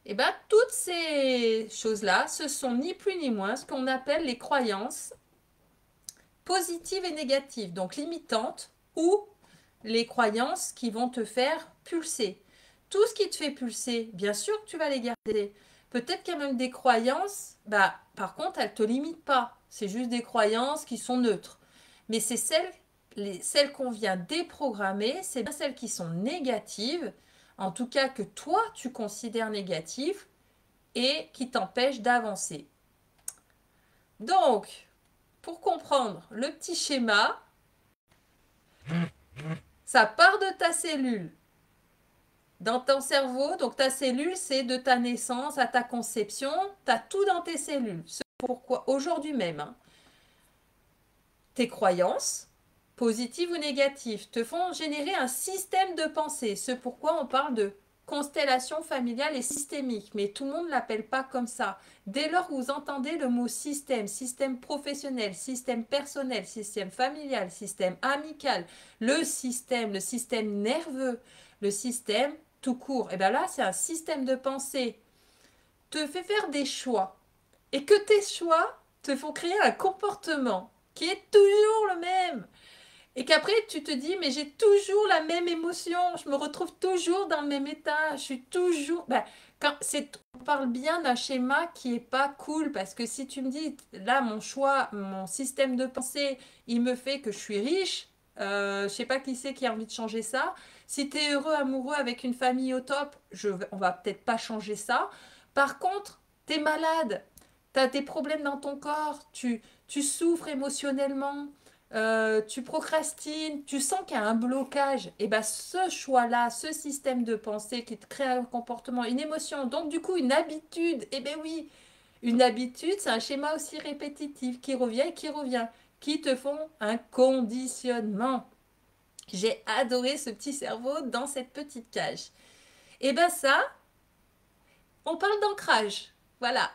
Et bien, toutes ces choses-là, ce sont ni plus ni moins ce qu'on appelle les croyances positives et négatives, donc limitantes, ou les croyances qui vont te faire pulser. Tout ce qui te fait pulser, bien sûr que tu vas les garder. Peut-être qu'il y a même des croyances, bah, par contre, elles ne te limitent pas. C'est juste des croyances qui sont neutres. Mais c'est celles qu'on vient déprogrammer, c'est bien celles qui sont négatives, en tout cas que toi, tu considères négatives et qui t'empêchent d'avancer. Donc, pour comprendre le petit schéma, ça part de ta cellule. Dans ton cerveau, donc ta cellule, c'est de ta naissance à ta conception, tu as tout dans tes cellules. C'est pourquoi aujourd'hui même, hein, tes croyances, positives ou négatives, te font générer un système de pensée. C'est pourquoi on parle de constellation familiale et systémique, mais tout le monde ne l'appelle pas comme ça. Dès lors que vous entendez le mot système, système professionnel, système personnel, système familial, système amical, le système nerveux, le système tout court, et bien là, c'est un système de pensée te fait faire des choix et que tes choix te font créer un comportement qui est toujours le même. Et qu'après, tu te dis, mais j'ai toujours la même émotion, je me retrouve toujours dans le même état, je suis toujours... Ben, on parle bien d'un schéma qui est pas cool, parce que si tu me dis, là, mon choix, mon système de pensée, il me fait que je suis riche, je sais pas qui c'est qui a envie de changer ça. Si tu es heureux, amoureux avec une famille au top, on va peut-être pas changer ça. Par contre, tu es malade, tu as des problèmes dans ton corps, tu souffres émotionnellement, tu procrastines, tu sens qu'il y a un blocage, et bien ce choix-là, ce système de pensée qui te crée un comportement, une émotion, donc du coup une habitude, et bien oui, une habitude, c'est un schéma aussi répétitif qui revient et qui te font un conditionnement. J'ai adoré ce petit cerveau dans cette petite cage. Et bien ça, on parle d'ancrage. Voilà.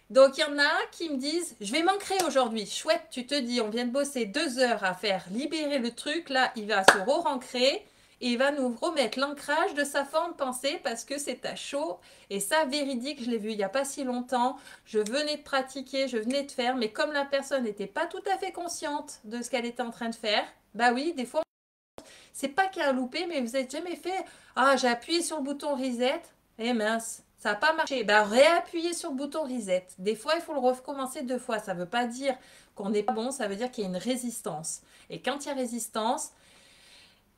Donc il y en a qui me disent, je vais m'ancrer aujourd'hui. Chouette, tu te dis, on vient de bosser 2 heures à faire libérer le truc. Là, il va se re-ancrer et il va nous remettre l'ancrage de sa forme pensée parce que c'est à chaud. Et ça, véridique, je l'ai vu il n'y a pas si longtemps. Je venais de pratiquer, je venais de faire, mais comme la personne n'était pas tout à fait consciente de ce qu'elle était en train de faire, bah oui, des fois, c'est pas qu'il y a un loupé, mais vous n'avez jamais fait, ah, j'ai appuyé sur le bouton reset, et mince. Ça n'a pas marché. Ben, réappuyer sur le bouton reset. Des fois, il faut le recommencer 2 fois. Ça ne veut pas dire qu'on n'est pas bon, ça veut dire qu'il y a une résistance. Et quand il y a résistance,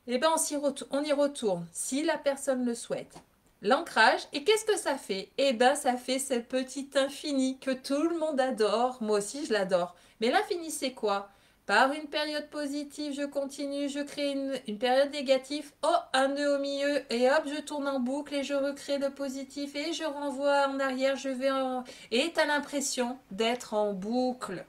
eh ben on y retourne, si la personne le souhaite. L'ancrage, et qu'est-ce que ça fait? Eh ben, ça fait ce petit infini que tout le monde adore. Moi aussi, je l'adore. Mais l'infini, c'est quoi? Par une période positive, je continue, je crée une période négative. Oh, un nœud au milieu, et hop, je tourne en boucle et je recrée le positif et je renvoie en arrière, Et tu as l'impression d'être en boucle.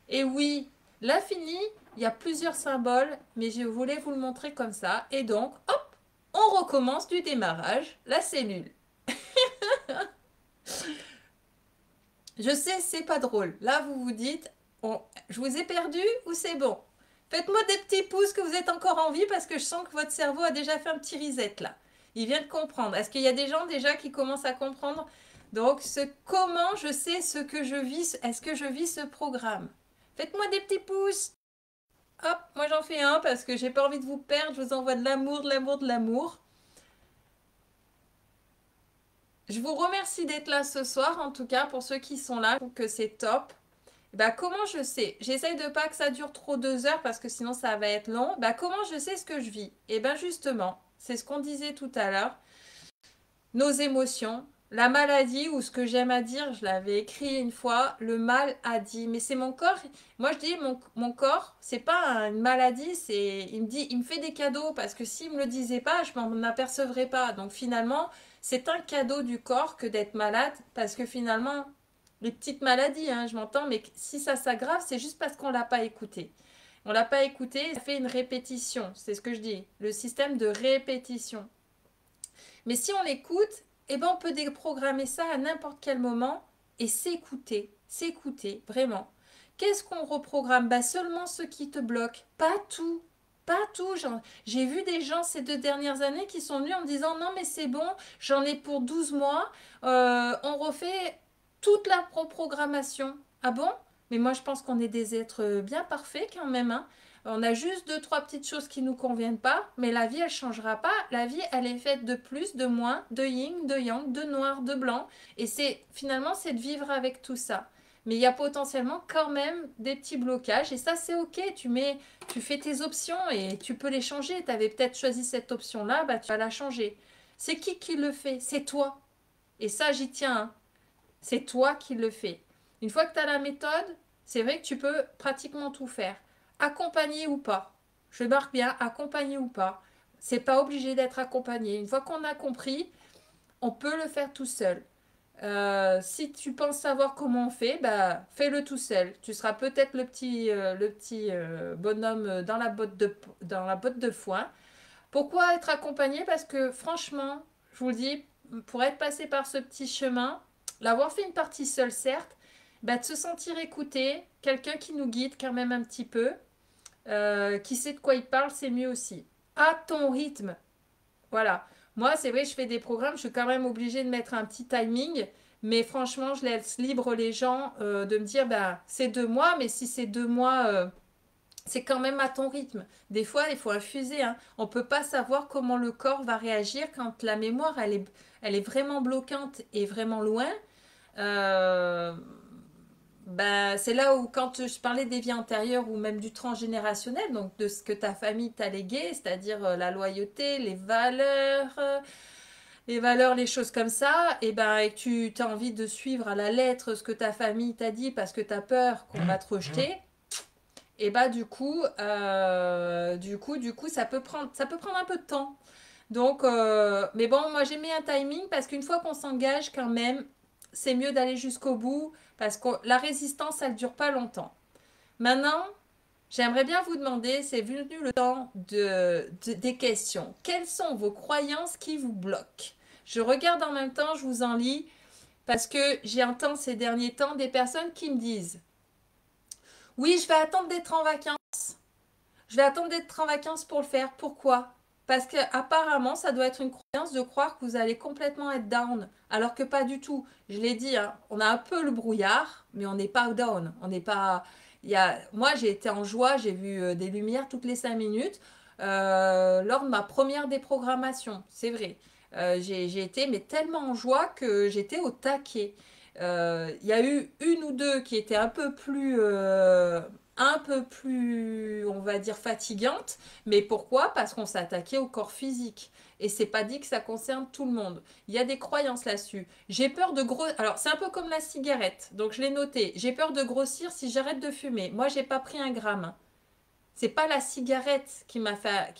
Et oui, l'infini, il y a plusieurs symboles, mais je voulais vous le montrer comme ça. Et donc, hop, on recommence du démarrage, la cellule. Je sais, c'est pas drôle. Là, vous vous dites, je vous ai perdu ou c'est bon? Faites-moi des petits pouces que vous êtes encore en vie parce que je sens que votre cerveau a déjà fait un petit reset là. Il vient de comprendre. Est-ce qu'il y a des gens déjà qui commencent à comprendre? Donc, comment je sais ce que je vis? Est-ce que je vis ce programme? Faites-moi des petits pouces. Hop, moi j'en fais un parce que j'ai pas envie de vous perdre. Je vous envoie de l'amour, de l'amour, de l'amour. Je vous remercie d'être là ce soir, en tout cas pour ceux qui sont là, je trouve que c'est top. Bah, comment je sais? J'essaye de pas que ça dure trop 2 heures parce que sinon ça va être long. Bah, comment je sais ce que je vis? Et bien justement, c'est ce qu'on disait tout à l'heure. Nos émotions, la maladie ou ce que j'aime à dire, je l'avais écrit une fois, le mal a dit. Mais c'est mon corps. Moi je dis mon corps, c'est pas une maladie, il me dit, il me fait des cadeaux parce que s'il me le disait pas, je m'en apercevrais pas. Donc finalement, c'est un cadeau du corps que d'être malade parce que finalement, les petites maladies, hein, je m'entends, mais si ça s'aggrave, c'est juste parce qu'on l'a pas écouté. On l'a pas écouté, ça fait une répétition, c'est ce que je dis, le système de répétition. Mais si on l'écoute, eh ben on peut déprogrammer ça à n'importe quel moment et s'écouter, vraiment. Qu'est-ce qu'on reprogramme? Bah seulement ce qui te bloque, pas tout. Pas tout. J'ai vu des gens ces 2 dernières années qui sont venus en me disant non mais c'est bon, j'en ai pour 12 mois, on refait toute la reprogrammation. Ah bon? Mais moi, je pense qu'on est des êtres bien parfaits quand même, hein. On a juste deux, trois petites choses qui nous conviennent pas, mais la vie, elle changera pas. La vie, elle est faite de plus, de moins, de yin, de yang, de noir, de blanc. Et c'est finalement, c'est de vivre avec tout ça. Mais il y a potentiellement quand même des petits blocages. Et ça, c'est OK. Tu fais tes options et tu peux les changer. Tu avais peut-être choisi cette option-là, bah, tu vas la changer. C'est qui le fait? C'est toi. Et ça, j'y tiens, hein. C'est toi qui le fais. Une fois que tu as la méthode, c'est vrai que tu peux pratiquement tout faire. Accompagné ou pas. Je marque bien, accompagné ou pas. C'est pas obligé d'être accompagné. Une fois qu'on a compris, on peut le faire tout seul. Si tu penses savoir comment on fait, bah, fais-le tout seul. Tu seras peut-être le petit bonhomme dans la botte de foin. Pourquoi être accompagné? Parce que franchement, je vous le dis, pour être passé par ce petit chemin, l'avoir fait une partie seule, certes, bah, de se sentir écouté, quelqu'un qui nous guide quand même un petit peu, qui sait de quoi il parle, c'est mieux aussi. À ton rythme. Voilà. Moi, c'est vrai, je fais des programmes, je suis quand même obligée de mettre un petit timing, mais franchement, je laisse libre les gens de me dire, bah, c'est 2 mois, mais si c'est 2 mois, c'est quand même à ton rythme. Des fois, il faut infuser, hein. On ne peut pas savoir comment le corps va réagir quand la mémoire, elle est vraiment bloquante et vraiment loin. Euh, Ben, c'est là où, quand je parlais des vies antérieures ou même du transgénérationnel, donc de ce que ta famille t'a légué, c'est-à-dire la loyauté, les choses comme ça, et ben, et que tu as envie de suivre à la lettre ce que ta famille t'a dit parce que tu as peur qu'on va te rejeter, et bah du coup, ça peut prendre un peu de temps. Donc, mais bon, moi j'ai mis un timing parce qu'une fois qu'on s'engage quand même, c'est mieux d'aller jusqu'au bout parce que la résistance, elle ne dure pas longtemps. Maintenant, j'aimerais bien vous demander, c'est venu le temps des questions. Quelles sont vos croyances qui vous bloquent? Je regarde en même temps, je vous en lis parce que j'ai entendu ces derniers temps des personnes qui me disent, oui, je vais attendre d'être en vacances. Je vais attendre d'être en vacances pour le faire. Pourquoi? Parce que apparemment, ça doit être une croyance de croire que vous allez complètement être down, alors que pas du tout. Je l'ai dit, hein, on a un peu le brouillard, mais on n'est pas down. On n'est pas. Moi, j'ai été en joie, j'ai vu des lumières toutes les 5 minutes lors de ma première déprogrammation. C'est vrai. J'ai été mais tellement en joie que j'étais au taquet. Il y a eu une ou deux qui étaient un peu plus, on va dire, fatigante. Mais pourquoi? Parce qu'on s'est attaqué au corps physique. Et c'est pas dit que ça concerne tout le monde. Il y a des croyances là-dessus. J'ai peur de gros. Alors, c'est un peu comme la cigarette. Donc, je l'ai noté. J'ai peur de grossir si j'arrête de fumer. Moi, j'ai pas pris un gramme. C'est pas la cigarette qui m'a fait.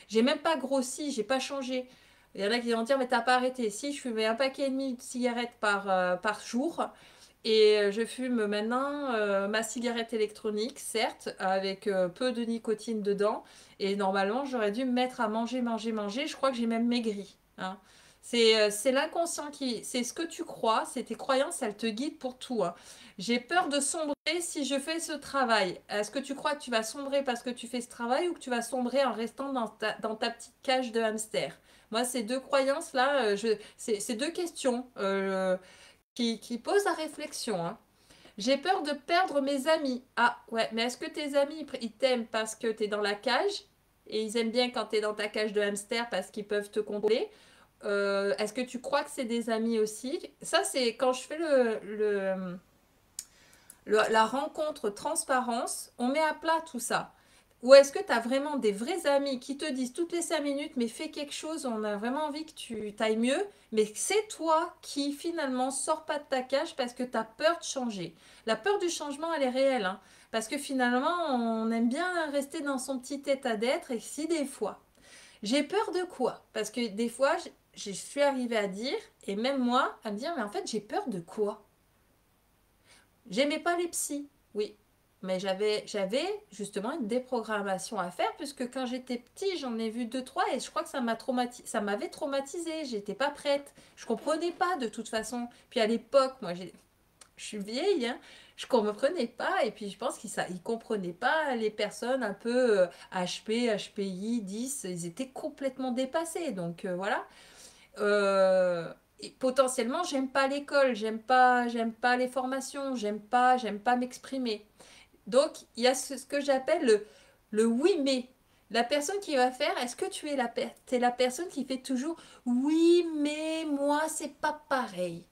J'ai même pas grossi, j'ai pas changé. Il y en a qui vont dire, mais t'as pas arrêté. Si, je fumais un paquet et demi de cigarettes par jour. Et je fume maintenant ma cigarette électronique, certes, avec peu de nicotine dedans. Et normalement, j'aurais dû me mettre à manger, manger, manger. Je crois que j'ai même maigri, hein. C'est l'inconscient qui... C'est ce que tu crois, c'est tes croyances, elles te guident pour tout, hein. J'ai peur de sombrer si je fais ce travail. Est-ce que tu crois que tu vas sombrer parce que tu fais ce travail ou que tu vas sombrer en restant dans ta petite cage de hamster? Moi, ces deux croyances-là, c'est deux questions qui posent à réflexion, hein. J'ai peur de perdre mes amis. Ah, ouais, mais est-ce que tes amis, ils t'aiment parce que tu es dans la cage et ils aiment bien quand tu es dans ta cage de hamster parce qu'ils peuvent te contrôler? Est-ce que tu crois que c'est des amis aussi? Ça, c'est quand je fais la rencontre transparence, on met à plat tout ça. Ou est-ce que tu as vraiment des vrais amis qui te disent toutes les 5 minutes, mais fais quelque chose, on a vraiment envie que tu t'ailles mieux, mais c'est toi qui finalement sors pas de ta cage parce que tu as peur de changer. La peur du changement, elle est réelle, hein, parce que finalement, on aime bien rester dans son petit état d'être et si des fois, j'ai peur de quoi? Parce que des fois, je suis arrivée à dire, et même moi, à me dire, mais en fait, j'ai peur de quoi? J'aimais pas les psys, oui. Mais j'avais justement une déprogrammation à faire, puisque quand j'étais petit, j'en ai vu deux, trois, et je crois que ça m'avait traumatisée. J'étais pas prête. Je comprenais pas de toute façon. Puis à l'époque, moi, je suis vieille, hein, je comprenais pas. Et puis je pense qu'ils comprenaient pas les personnes un peu HP, HPI, 10. Ils étaient complètement dépassés. Donc voilà. Euh, potentiellement, j'aime pas l'école, j'aime pas les formations, j'aime pas m'exprimer. Donc, il y a ce que j'appelle le oui mais. La personne qui va faire, est-ce que tu es t'es la personne qui fait toujours oui mais moi c'est pas pareil.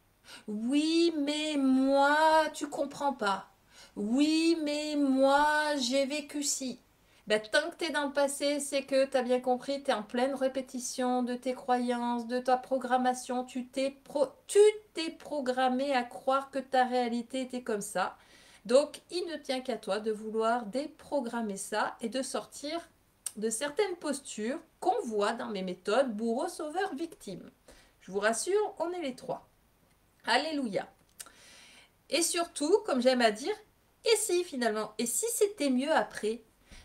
Oui mais moi tu comprends pas. Oui mais moi j'ai vécu ci. Ben, tant que tu es dans le passé, c'est que tu as bien compris, tu es en pleine répétition de tes croyances, de ta programmation. Tu t'es programmé à croire que ta réalité était comme ça. Donc, il ne tient qu'à toi de vouloir déprogrammer ça et de sortir de certaines postures qu'on voit dans mes méthodes bourreau, sauveur, victime. Je vous rassure, on est les trois. Alléluia. Et surtout, comme j'aime à dire, et si finalement, et si c'était mieux après?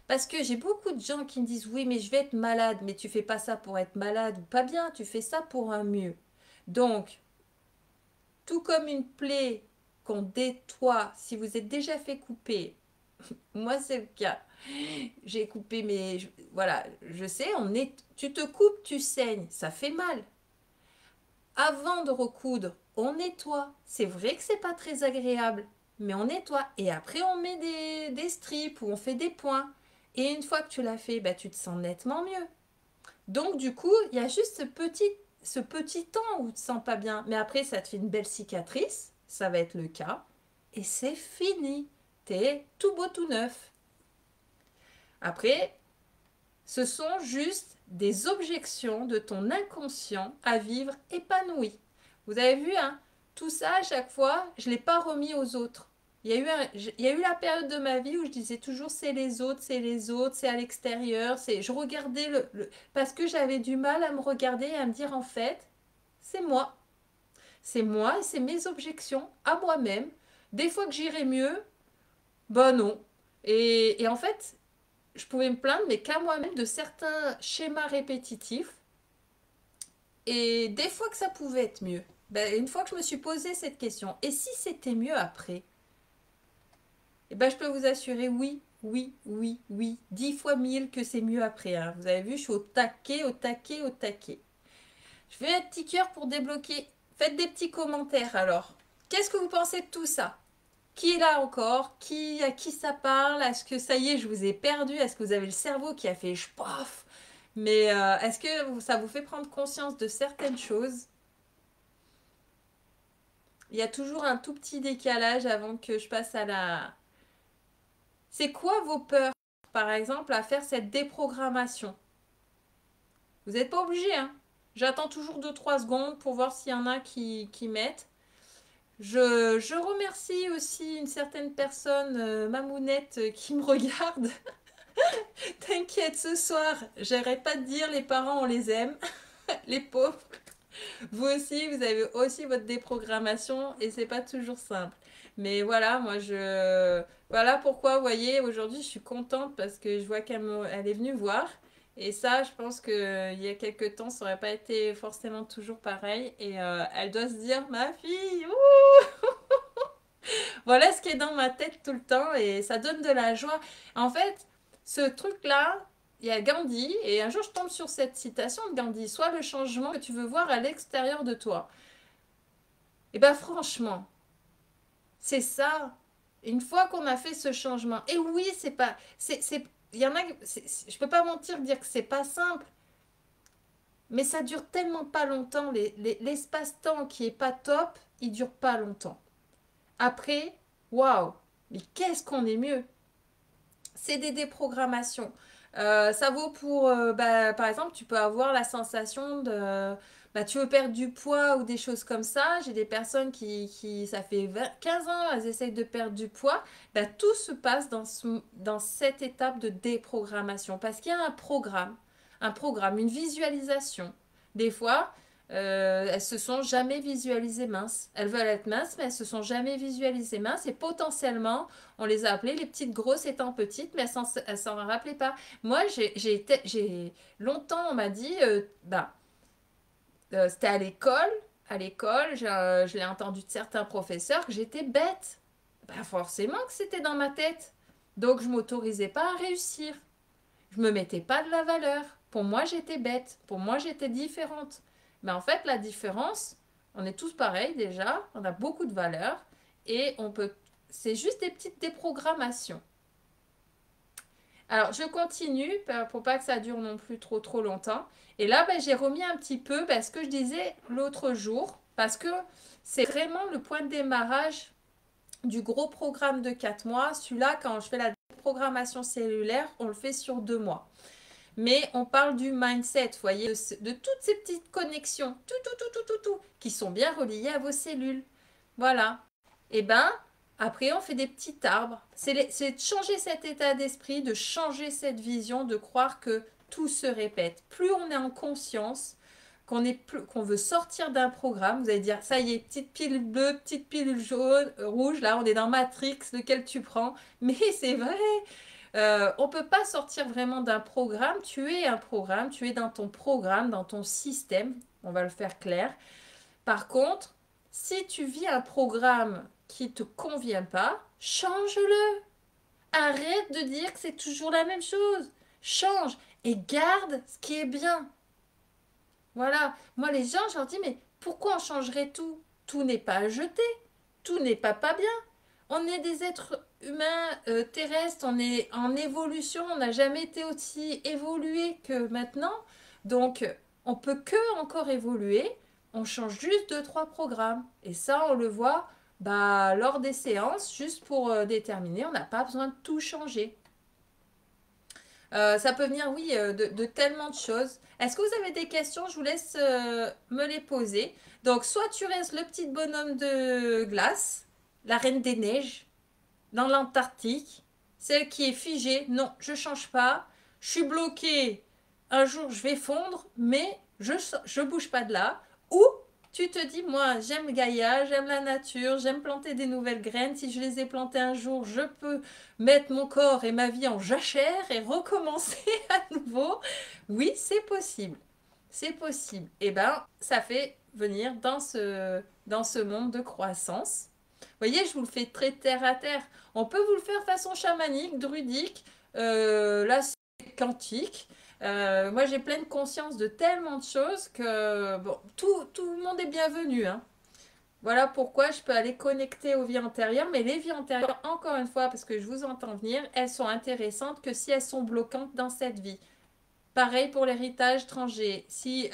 Parce que j'ai beaucoup de gens qui me disent oui, mais je vais être malade, mais tu fais pas ça pour être malade ou pas bien, tu fais ça pour un mieux. Donc, tout comme une plaie qu'on détoie, si vous êtes déjà fait couper, moi c'est le cas. J'ai coupé mes... Voilà, je sais, tu te coupes, tu saignes, ça fait mal. Avant de recoudre, on nettoie. C'est vrai que c'est pas très agréable, mais on nettoie. Et après, on met des strips ou on fait des points. Et une fois que tu l'as fait, bah, tu te sens nettement mieux. Donc, du coup, il y a juste ce petit temps où tu te sens pas bien. Mais après, ça te fait une belle cicatrice. Ça va être le cas. Et c'est fini. T'es tout beau, tout neuf. Après, ce sont juste des objections de ton inconscient à vivre épanoui. Vous avez vu, hein, tout ça, à chaque fois, je ne l'ai pas remis aux autres. Il y a eu la période de ma vie où je disais toujours c'est les autres, c'est les autres, c'est à l'extérieur. Je regardais parce que j'avais du mal à me regarder et à me dire en fait, c'est moi. C'est moi et c'est mes objections à moi-même. Des fois que j'irai mieux, ben non. Et en fait, je pouvais me plaindre, mais qu'à moi-même, de certains schémas répétitifs. Et des fois que ça pouvait être mieux. Ben, une fois que je me suis posé cette question, et si c'était mieux après? Eh ben, je peux vous assurer, oui, oui, oui, oui, 10 fois 1000 que c'est mieux après, hein. Vous avez vu, je suis au taquet, au taquet, au taquet. Je fais un petit cœur pour débloquer. Faites des petits commentaires alors. Qu'est-ce que vous pensez de tout ça? Qui est là encore? À qui ça parle? Est-ce que ça y est, je vous ai perdu? Est-ce que vous avez le cerveau qui a fait paf? Mais est-ce que ça vous fait prendre conscience de certaines choses? Il y a toujours un tout petit décalage avant que je passe à la... C'est quoi vos peurs, par exemple, à faire cette déprogrammation? Vous n'êtes pas obligé, hein? J'attends toujours 2-3 secondes pour voir s'il y en a qui mettent. Je remercie aussi une certaine personne, Mamounette, qui me regarde. T'inquiète, ce soir, j'arrête pas de dire les parents, on les aime, les pauvres. Vous aussi, vous avez aussi votre déprogrammation et c'est pas toujours simple. Mais voilà, voilà pourquoi, vous voyez, aujourd'hui, je suis contente parce que je vois elle est venue voir. Et ça, je pense qu'il y a quelques temps, ça aurait pas été forcément toujours pareil. Et elle doit se dire, ma fille, ouh, voilà ce qui est dans ma tête tout le temps et ça donne de la joie. En fait, ce truc-là, il y a Gandhi et un jour je tombe sur cette citation de Gandhi, soit le changement que tu veux voir à l'extérieur de toi. Et ben franchement, c'est ça. Une fois qu'on a fait ce changement, et oui, c'est pas, il y en a, je peux pas mentir dire que c'est pas simple, mais ça dure tellement pas longtemps. L'espace-temps qui est pas top, il dure pas longtemps. Après, waouh, mais qu'est-ce qu'on est mieux? C'est des déprogrammations. Ça vaut pour, bah, par exemple, tu peux avoir la sensation de, bah, tu veux perdre du poids ou des choses comme ça. J'ai des personnes ça fait 15 ans, elles essayent de perdre du poids. Bah, tout se passe dans cette étape de déprogrammation parce qu'il y a un programme, une visualisation. Des fois, elles se sont jamais visualisées minces. Elles veulent être minces, mais elles se sont jamais visualisées minces et potentiellement, on les a appelées les petites grosses étant petites, mais elles s'en rappelaient pas. Moi, longtemps, on m'a dit, c'était à l'école. À l'école, je l'ai entendu de certains professeurs que j'étais bête. Ben, forcément que c'était dans ma tête. Donc, je m'autorisais pas à réussir. Je me mettais pas de la valeur. Pour moi, j'étais bête. Pour moi, j'étais différente. Mais en fait, la différence, On est tous pareils déjà, on a beaucoup de valeurs et on peut... C'est juste des petites déprogrammations. Alors, je continue pour pas que ça dure non plus trop longtemps. Et là, ben, j'ai remis un petit peu parce que je disais l'autre jour, parce que c'est vraiment le point de démarrage du gros programme de 4 mois. Celui-là, quand je fais la déprogrammation cellulaire, on le fait sur 2 mois. Mais on parle du mindset, vous voyez, de toutes ces petites connexions, qui sont bien reliées à vos cellules. Voilà. Et ben, après, on fait des petits arbres. C'est de changer cet état d'esprit, de changer cette vision, de croire que tout se répète. Plus on est en conscience, qu'on veut sortir d'un programme, vous allez dire, ça y est, petite pilule bleue, petite pilule jaune, rouge, là, on est dans Matrix, lequel tu prends. Mais c'est vrai, on ne peut pas sortir vraiment d'un programme. Tu es un programme, tu es dans ton programme, dans ton système. On va le faire clair. Par contre, si tu vis un programme qui ne te convient pas, change-le. Arrête de dire que c'est toujours la même chose. Change et garde ce qui est bien. Voilà. Moi, les gens, je leur dis, mais pourquoi on changerait tout? Tout n'est pas à jeter. Tout n'est pas bien. On est des êtres humains terrestres, on est en évolution, on n'a jamais été aussi évolué que maintenant. Donc, on peut que encore évoluer. On change juste deux, trois programmes. Et ça, on le voit bah, lors des séances, juste pour déterminer. On n'a pas besoin de tout changer. Ça peut venir, oui, de tellement de choses. Est-ce que vous avez des questions? Je vous laisse me les poser. Donc, soit tu restes le petit bonhomme de glace, la reine des neiges, dans l'Antarctique, celle qui est figée. Non, je ne change pas. Je suis bloquée. Un jour, je vais fondre, mais je ne bouge pas de là. Ou tu te dis, moi, j'aime Gaïa, j'aime la nature, j'aime planter des nouvelles graines. Si je les ai plantées un jour, je peux mettre mon corps et ma vie en jachère et recommencer à nouveau. Oui, c'est possible. C'est possible. Et bien, ça fait venir dans ce monde de croissance. Vous voyez, je vous le fais très terre à terre. On peut vous le faire façon chamanique, druidique, là c'est quantique. Moi j'ai pleine conscience de tellement de choses que bon, tout le monde est bienvenu. Hein. Voilà pourquoi je peux aller connecter aux vies antérieures. Mais les vies antérieures, encore une fois, parce que je vous entends venir, elles sont intéressantes que si elles sont bloquantes dans cette vie. Pareil pour l'héritage étranger. Si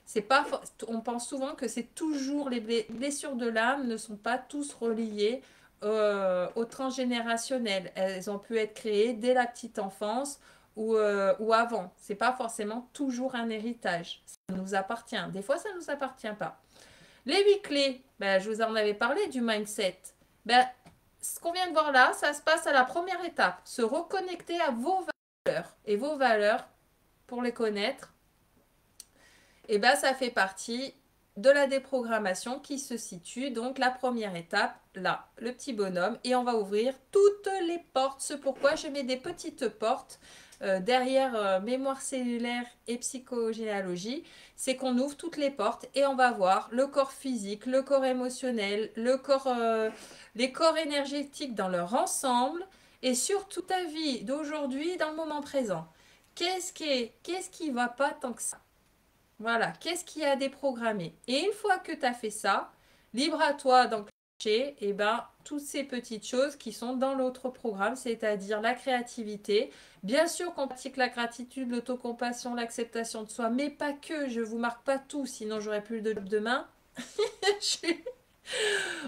c'est pas, on pense souvent que c'est toujours les blessures de l'âme ne sont pas tous reliées au transgénérationnel. Elles ont pu être créées dès la petite enfance ou avant. C'est pas forcément toujours un héritage. Ça nous appartient. Des fois, ça nous appartient pas. Les 8 clés, ben, je vous en avais parlé du mindset. Ben, ce qu'on vient de voir là, ça se passe à la première étape. Se reconnecter à vos valeurs. Et vos valeurs, pour les connaître, et ben ça fait partie de la déprogrammation qui se situe donc la première étape là, le petit bonhomme, et on va ouvrir toutes les portes. C'est pourquoi je mets des petites portes derrière mémoire cellulaire et psychogénéalogie, c'est qu'on ouvre toutes les portes et on va voir le corps physique, le corps émotionnel, les corps énergétiques dans leur ensemble et surtout ta vie d'aujourd'hui dans le moment présent. Qu'est-ce qui va pas tant que ça? Voilà, qu'est-ce qui a déprogrammé? Et une fois que tu as fait ça, libre à toi d'enclencher eh ben, toutes ces petites choses qui sont dans l'autre programme, c'est-à-dire la créativité. Bien sûr qu'on pratique la gratitude, l'autocompassion, l'acceptation de soi, mais pas que, je ne vous marque pas tout, sinon j'aurai plus de job demain.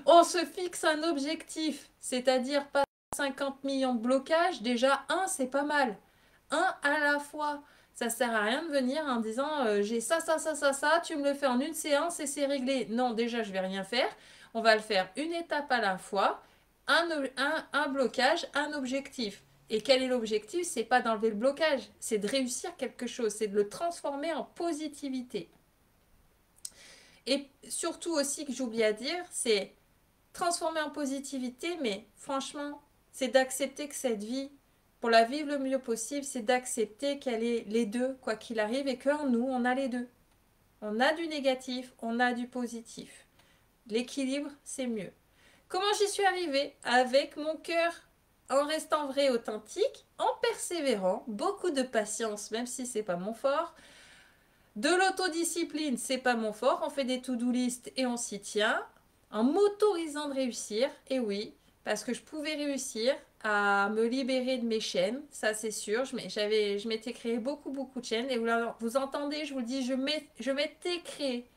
On se fixe un objectif, c'est-à-dire pas 50 millions de blocages, déjà un, c'est pas mal. Un à la fois. Ça sert à rien de venir en disant j'ai ça, tu me le fais en une séance et c'est réglé. Non, déjà, je vais rien faire. On va le faire une étape à la fois, un blocage, un objectif. Et quel est l'objectif? C'est pas d'enlever le blocage, c'est de réussir quelque chose, c'est de le transformer en positivité. Et surtout aussi que j'oublie à dire, c'est transformer en positivité, mais franchement, c'est d'accepter que cette vie, pour la vivre le mieux possible, c'est d'accepter qu'elle est les deux, quoi qu'il arrive, et qu'en nous, on a les deux. On a du négatif, on a du positif. L'équilibre, c'est mieux. Comment j'y suis arrivée? Avec mon cœur, en restant vrai, authentique, en persévérant, beaucoup de patience, même si c'est pas mon fort, De l'autodiscipline, c'est pas mon fort. On fait des to-do list et on s'y tient. En m'autorisant de réussir, et oui, parce que je pouvais réussir à me libérer de mes chaînes, ça c'est sûr. Je m'étais créé beaucoup de chaînes. Et vous entendez, je vous le dis, je m'étais créé.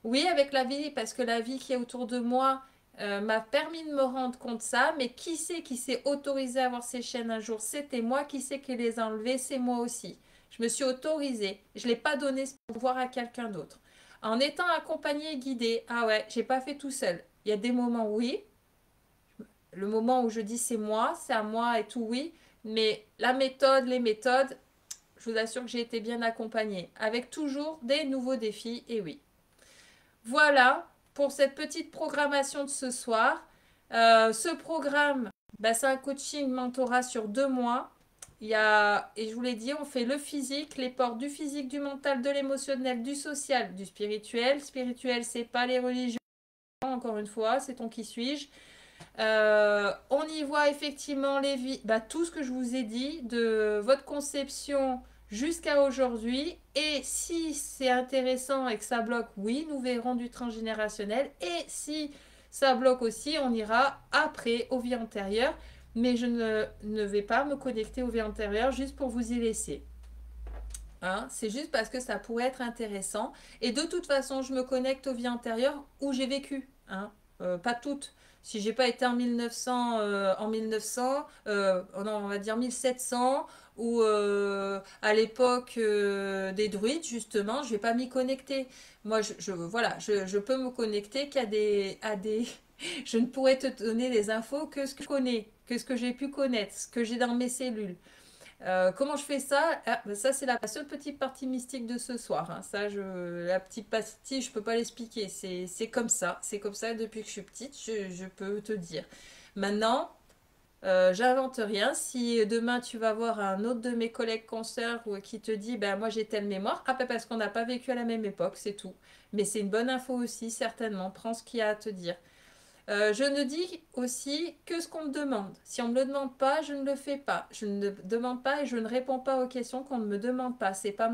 Oui, avec la vie, parce que la vie qui est autour de moi m'a permis de me rendre compte de ça. Mais qui c'est qui s'est autorisé à avoir ces chaînes un jour? C'était moi. Qui c'est qui les a enlevées? C'est moi aussi. Je me suis autorisée. Je ne l'ai pas donné ce pouvoir à quelqu'un d'autre. En étant accompagnée et guidée, ah ouais, j'ai pas fait tout seul. Il y a des moments, oui. Le moment où je dis c'est à moi et tout, oui. Mais la méthode, les méthodes, je vous assure que j'ai été bien accompagnée. Avec toujours des nouveaux défis, et oui. Voilà pour cette petite programmation de ce soir. Ce programme, bah, c'est un coaching mentorat sur 2 mois. Et je vous l'ai dit, on fait le physique, les portes du physique, du mental, de l'émotionnel, du social, du spirituel. Spirituel, c'est pas les religions, encore une fois, c'est ton qui suis-je. On y voit effectivement les vies, bah, tout ce que je vous ai dit, de votre conception jusqu'à aujourd'hui. Et si c'est intéressant et que ça bloque, oui, nous verrons du transgénérationnel. Et si ça bloque aussi, on ira après aux vies antérieures. Mais je ne vais pas me connecter aux vies antérieures juste pour vous y laisser. Hein, c'est juste parce que ça pourrait être intéressant. Et de toute façon, je me connecte aux vies antérieures où j'ai vécu. Hein, pas toutes. Si j'ai pas été en 1900, non, on va dire 1700, ou à l'époque des druides, justement, je vais pas m'y connecter. Moi, voilà, je peux me connecter à des... Je ne pourrais te donner les infos que ce que je connais, que ce que j'ai pu connaître, ce que j'ai dans mes cellules. Comment je fais ça? Ben ça, c'est la seule petite partie mystique de ce soir. Hein. La petite partie, je peux pas l'expliquer. C'est comme ça. C'est comme ça depuis que je suis petite, je peux te dire. Maintenant, j'invente rien. Si demain tu vas voir un autre de mes collègues consoeurs qui te dit, ben moi j'ai telle mémoire, ben parce qu'on n'a pas vécu à la même époque, c'est tout. Mais c'est une bonne info aussi, certainement. Prends ce qu'il y a à te dire. Je ne dis aussi que ce qu'on me demande. Si on ne me le demande pas, je ne le fais pas. Je ne demande pas et je ne réponds pas aux questions qu'on ne me demande pas. C'est pas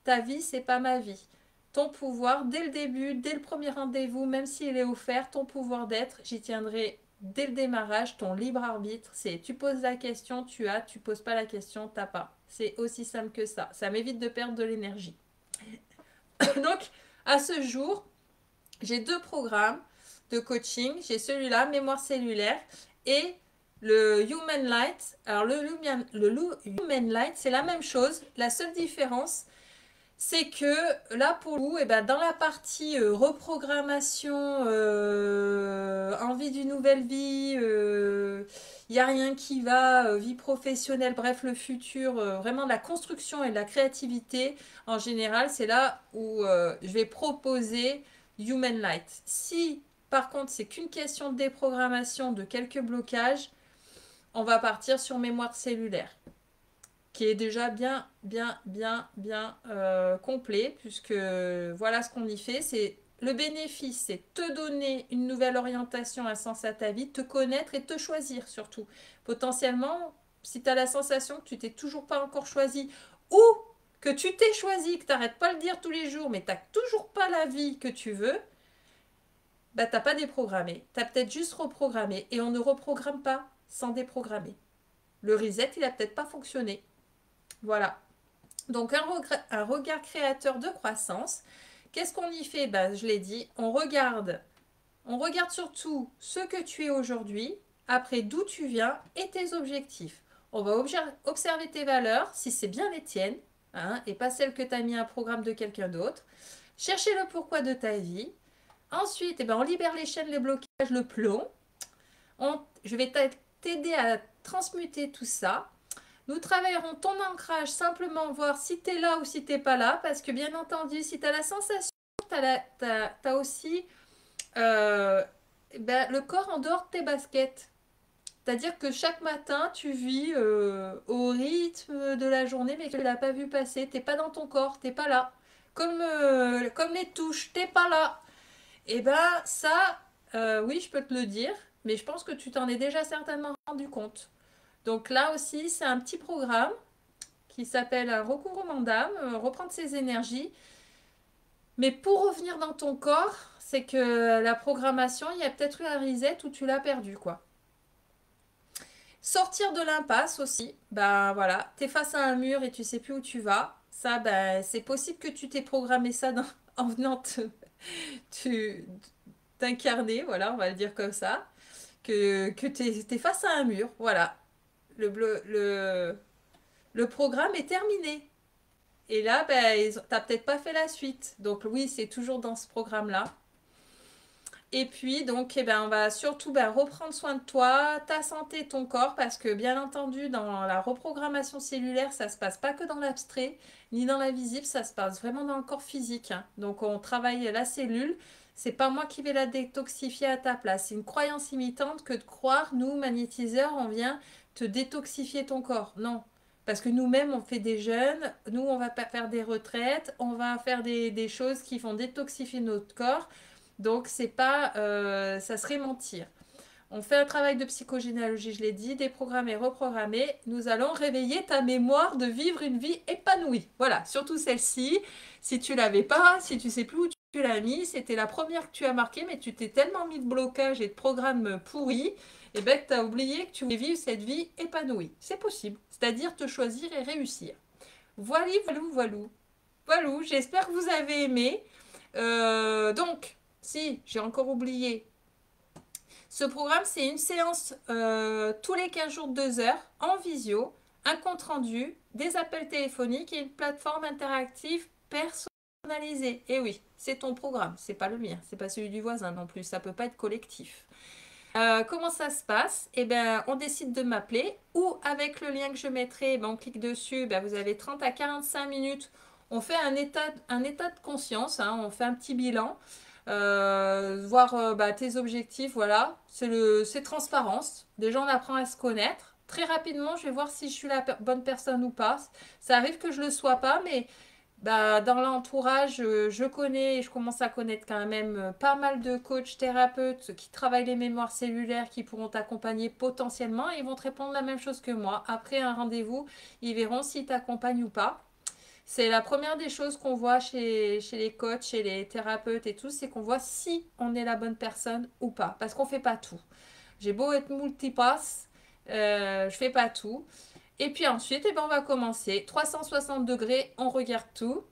ta vie, c'est pas ma vie. Ton pouvoir, dès le début, dès le premier rendez-vous, même s'il est offert, ton pouvoir d'être, j'y tiendrai dès le démarrage. Ton libre arbitre, c'est tu poses la question, tu as, tu poses pas la question, t'as pas. C'est aussi simple que ça. Ça m'évite de perdre de l'énergie. Donc, à ce jour, j'ai 2 programmes de coaching. J'ai celui-là, mémoire cellulaire, et le Human Light. Alors le Human Light, c'est la même chose. La seule différence, c'est que là pour vous, et ben, dans la partie reprogrammation, envie d'une nouvelle vie, il n'y a rien qui va, vie professionnelle, bref le futur, vraiment de la construction et de la créativité, en général, c'est là où je vais proposer Human Light. Si par contre c'est qu'une question de déprogrammation, de quelques blocages, on va partir sur mémoire cellulaire, qui est déjà bien complet, puisque voilà ce qu'on y fait. C'est le bénéfice, c'est te donner une nouvelle orientation, un sens à ta vie, te connaître et te choisir surtout. Potentiellement, si tu as la sensation que tu t'es toujours pas encore choisi, ou que tu t'es choisi, que tu n'arrêtes pas de le dire tous les jours, mais tu n'as toujours pas la vie que tu veux, bah t'as pas déprogrammé. Tu as peut-être juste reprogrammé, et on ne reprogramme pas sans déprogrammer. Le reset, il a peut-être pas fonctionné. Voilà. Donc un regard créateur de croissance. Qu'est-ce qu'on y fait? Ben, je l'ai dit, on regarde surtout ce que tu es aujourd'hui, après d'où tu viens et tes objectifs. On va observer tes valeurs, si c'est bien les tiennes, hein, et pas celles que tu as mis un programme de quelqu'un d'autre. Chercher le pourquoi de ta vie. Ensuite, eh ben, on libère les chaînes, les blocages, le plomb. Je vais t'aider à transmuter tout ça. Nous travaillerons ton ancrage, simplement voir si tu es là ou si tu n'es pas là, parce que bien entendu, si tu as la sensation, tu as aussi le corps en dehors de tes baskets. C'est-à-dire que chaque matin, tu vis au rythme de la journée, mais que tu ne l'as pas vu passer. Tu n'es pas dans ton corps, tu n'es pas là. Comme les touches, tu n'es pas là. Et ben ça, oui, je peux te le dire, mais je pense que tu t'en es déjà certainement rendu compte. Donc là aussi, c'est un petit programme qui s'appelle un recouvrement d'âme, reprendre ses énergies. Mais pour revenir dans ton corps, c'est que la programmation, il y a peut-être eu un reset où tu l'as perdu, quoi. Sortir de l'impasse aussi, ben voilà, t'es face à un mur et tu sais plus où tu vas. Ça, ben, c'est possible que tu t'aies programmé ça en venant t'incarner, voilà, on va le dire comme ça. Que t'es face à un mur, voilà. Le programme est terminé. Et là, ben, t'as peut-être pas fait la suite. Donc oui, c'est toujours dans ce programme-là. Et puis, donc, eh ben, on va surtout ben, reprendre soin de toi, ta santé, ton corps, parce que bien entendu, dans la reprogrammation cellulaire, ça se passe pas que dans l'abstrait, ni dans la visible, ça se passe vraiment dans le corps physique, hein. Donc, on travaille la cellule. C'est pas moi qui vais la détoxifier à ta place. C'est une croyance limitante que de croire, nous, magnétiseurs, on vient te détoxifier ton corps. Non. Parce que nous-mêmes, on fait des jeûnes, nous, on va pas faire des retraites, on va faire des choses qui vont détoxifier notre corps. Donc, c'est pas, ça serait mentir. On fait un travail de psychogénéalogie, je l'ai dit, déprogrammer, reprogrammer. Nous allons réveiller ta mémoire de vivre une vie épanouie. Voilà, surtout celle-ci. Si tu l'avais pas, si tu sais plus où tu l'as mis, c'était la première que tu as marquée, mais tu t'es tellement mis de blocage et de programmes pourris, et ben que tu as oublié que tu voulais vivre cette vie épanouie. C'est possible, c'est-à-dire te choisir et réussir. Voilà, voilou. Voilà, j'espère que vous avez aimé. Donc, si, j'ai encore oublié. Ce programme, c'est une séance tous les 15 jours, 2 heures, en visio, un compte-rendu, des appels téléphoniques et une plateforme interactive personnalisée. Et oui, c'est ton programme, c'est pas le mien, c'est pas celui du voisin non plus, ça peut pas être collectif. Comment ça se passe? Eh bien, on décide de m'appeler ou avec le lien que je mettrai, ben, on clique dessus, ben, vous avez 30 à 45 minutes. On fait un état de conscience, hein, on fait un petit bilan, voir bah, tes objectifs, voilà. C'est transparence. Déjà, on apprend à se connaître. Très rapidement, je vais voir si je suis la bonne personne ou pas. Ça arrive que je ne le sois pas, mais bah, dans l'entourage, je connais, je commence à connaître quand même pas mal de coachs, thérapeutes qui travaillent les mémoires cellulaires, qui pourront t'accompagner potentiellement et ils vont te répondre la même chose que moi. Après un rendez-vous, ils verront s'ils t'accompagnent ou pas. C'est la première des choses qu'on voit chez les coachs, chez les thérapeutes et tout, c'est qu'on voit si on est la bonne personne ou pas. Parce qu'on ne fait pas tout. J'ai beau être multipasse, je fais pas tout. Et puis ensuite, eh ben, on va commencer. 360 degrés, on regarde tout.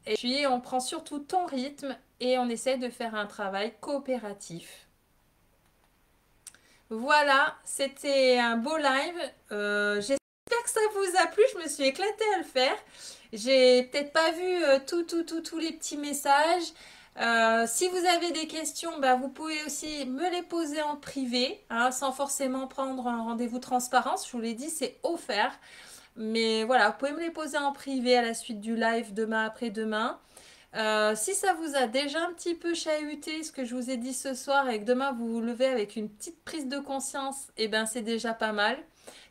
Et puis, on prend surtout ton rythme et on essaie de faire un travail coopératif. Voilà, c'était un beau live. J'espère que ça vous a plu. Je me suis éclatée à le faire. J'ai peut-être pas vu tous les petits messages. Si vous avez des questions, bah, vous pouvez aussi me les poser en privé, hein, sans forcément prendre un rendez-vous transparence. Je vous l'ai dit, c'est offert. Mais voilà, vous pouvez me les poser en privé à la suite du live demain après-demain. Si ça vous a déjà un petit peu chahuté ce que je vous ai dit ce soir et que demain vous vous levez avec une petite prise de conscience, eh ben c'est déjà pas mal.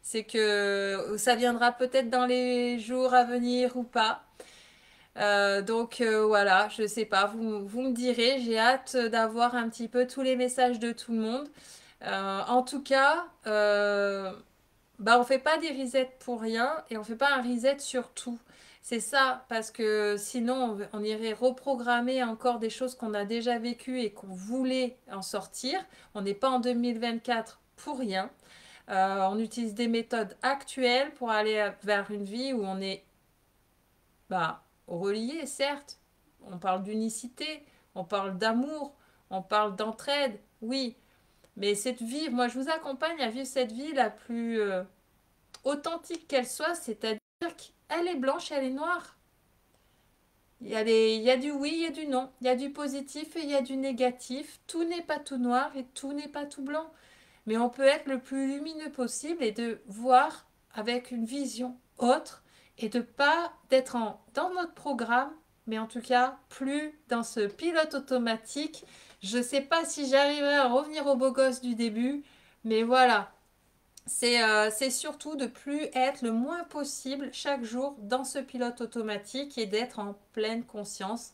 C'est que ça viendra peut-être dans les jours à venir ou pas. Donc voilà, je sais pas, vous me direz, j'ai hâte d'avoir un petit peu tous les messages de tout le monde. En tout cas, bah on fait pas des resets pour rien et on fait pas un reset sur tout. C'est ça, parce que sinon on irait reprogrammer encore des choses qu'on a déjà vécues et qu'on voulait en sortir. On n'est pas en 2024 pour rien. On utilise des méthodes actuelles pour aller vers une vie où on est bah, relié, certes. On parle d'unicité, on parle d'amour, on parle d'entraide, oui. Mais cette vie, moi je vous accompagne à vivre cette vie la plus authentique qu'elle soit, c'est-à-dire qu'elle est blanche, elle est noire. Il y a du oui, il y a du non. Il y a du positif et il y a du négatif. Tout n'est pas tout noir et tout n'est pas tout blanc. Mais on peut être le plus lumineux possible et de voir avec une vision autre et de pas d'être dans notre programme, mais en tout cas plus dans ce pilote automatique. Je ne sais pas si j'arriverai à revenir au beau gosse du début, mais voilà. C'est surtout de plus être le moins possible chaque jour dans ce pilote automatique et d'être en pleine conscience.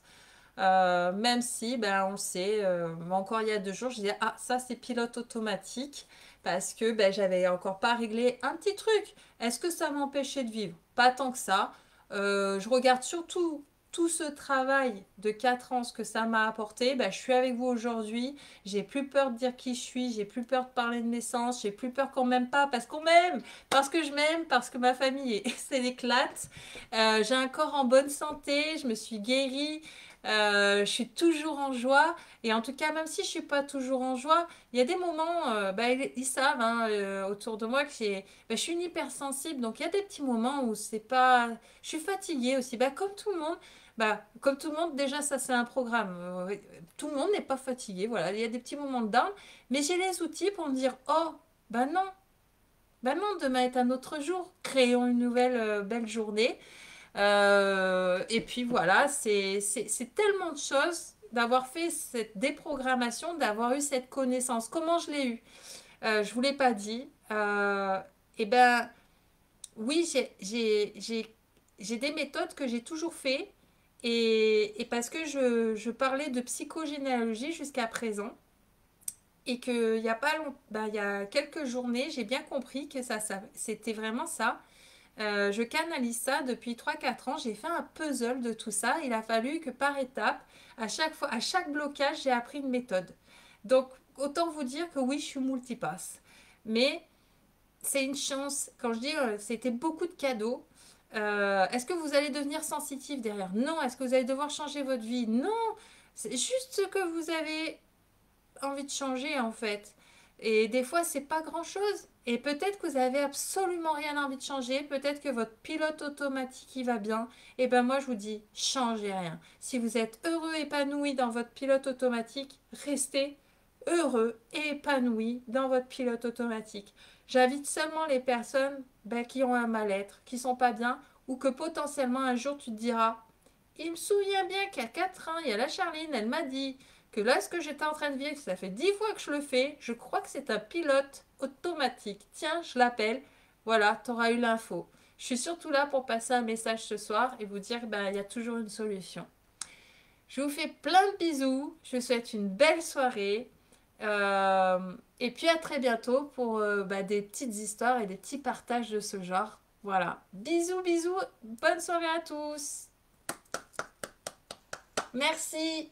Même si, ben, on le sait, encore il y a 2 jours, je disais, ah, ça c'est pilote automatique, parce que ben, j'avais encore pas réglé un petit truc. Est-ce que ça m'empêchait de vivre? Pas tant que ça. Je regarde surtout tout ce travail de 4 ans, ce que ça m'a apporté. Ben, je suis avec vous aujourd'hui. J'ai plus peur de dire qui je suis. J'ai plus peur de parler de mes sens. J'ai plus peur qu'on m'aime pas parce qu'on m'aime. Parce que je m'aime. Parce que ma famille, c'est l'éclate. J'ai un corps en bonne santé. Je me suis guérie. Je suis toujours en joie. Et en tout cas, même si je suis pas toujours en joie, il y a des moments, bah, ils savent hein, autour de moi que bah, je suis une hypersensible. Donc il y a des petits moments où c'est pas. Je suis fatiguée aussi. Bah, comme tout le monde. Bah, comme tout le monde, déjà, ça c'est un programme. Tout le monde n'est pas fatigué. Voilà, il y a des petits moments de down. Mais j'ai les outils pour me dire, oh, bah non. Bah non, demain est un autre jour. Créons une nouvelle belle journée. Et puis voilà, c'est tellement de choses d'avoir fait cette déprogrammation, d'avoir eu cette connaissance. Comment je l'ai eu? Je ne vous l'ai pas dit. Eh ben, oui, j'ai des méthodes que j'ai toujours fait. Et parce que je parlais de psychogénéalogie jusqu'à présent. Et qu'il y a pas long, bah, il y a quelques journées, j'ai bien compris que ça c'était vraiment ça. Je canalise ça depuis 3 4 ans. J'ai fait un puzzle de tout ça. Il a fallu que par étape, à chaque fois, à chaque blocage, j'ai appris une méthode. Donc, autant vous dire que oui, je suis multipasse. Mais c'est une chance. Quand je dis c'était beaucoup de cadeaux. Est-ce que vous allez devenir sensitif derrière? Non. Est-ce que vous allez devoir changer votre vie? Non. C'est juste ce que vous avez envie de changer en fait. Et des fois, c'est pas grand-chose. Et peut-être que vous avez absolument rien envie de changer. Peut-être que votre pilote automatique il va bien. Et ben moi, je vous dis, changez rien. Si vous êtes heureux, épanoui dans votre pilote automatique, restez heureux et épanoui dans votre pilote automatique. J'invite seulement les personnes ben, qui ont un mal-être, qui sont pas bien, ou que potentiellement un jour tu te diras, il me souvient bien qu'il y a 4 ans, il y a la Charline, elle m'a dit que là, ce que j'étais en train de vivre, ça fait 10 fois que je le fais, je crois que c'est un pilote automatique. Tiens, je l'appelle. Voilà, tu auras eu l'info. Je suis surtout là pour passer un message ce soir et vous dire ben, il y a toujours une solution. Je vous fais plein de bisous. Je vous souhaite une belle soirée. Et puis à très bientôt pour bah, des petites histoires et des petits partages de ce genre. Voilà. Bisous, bisous. Bonne soirée à tous. Merci.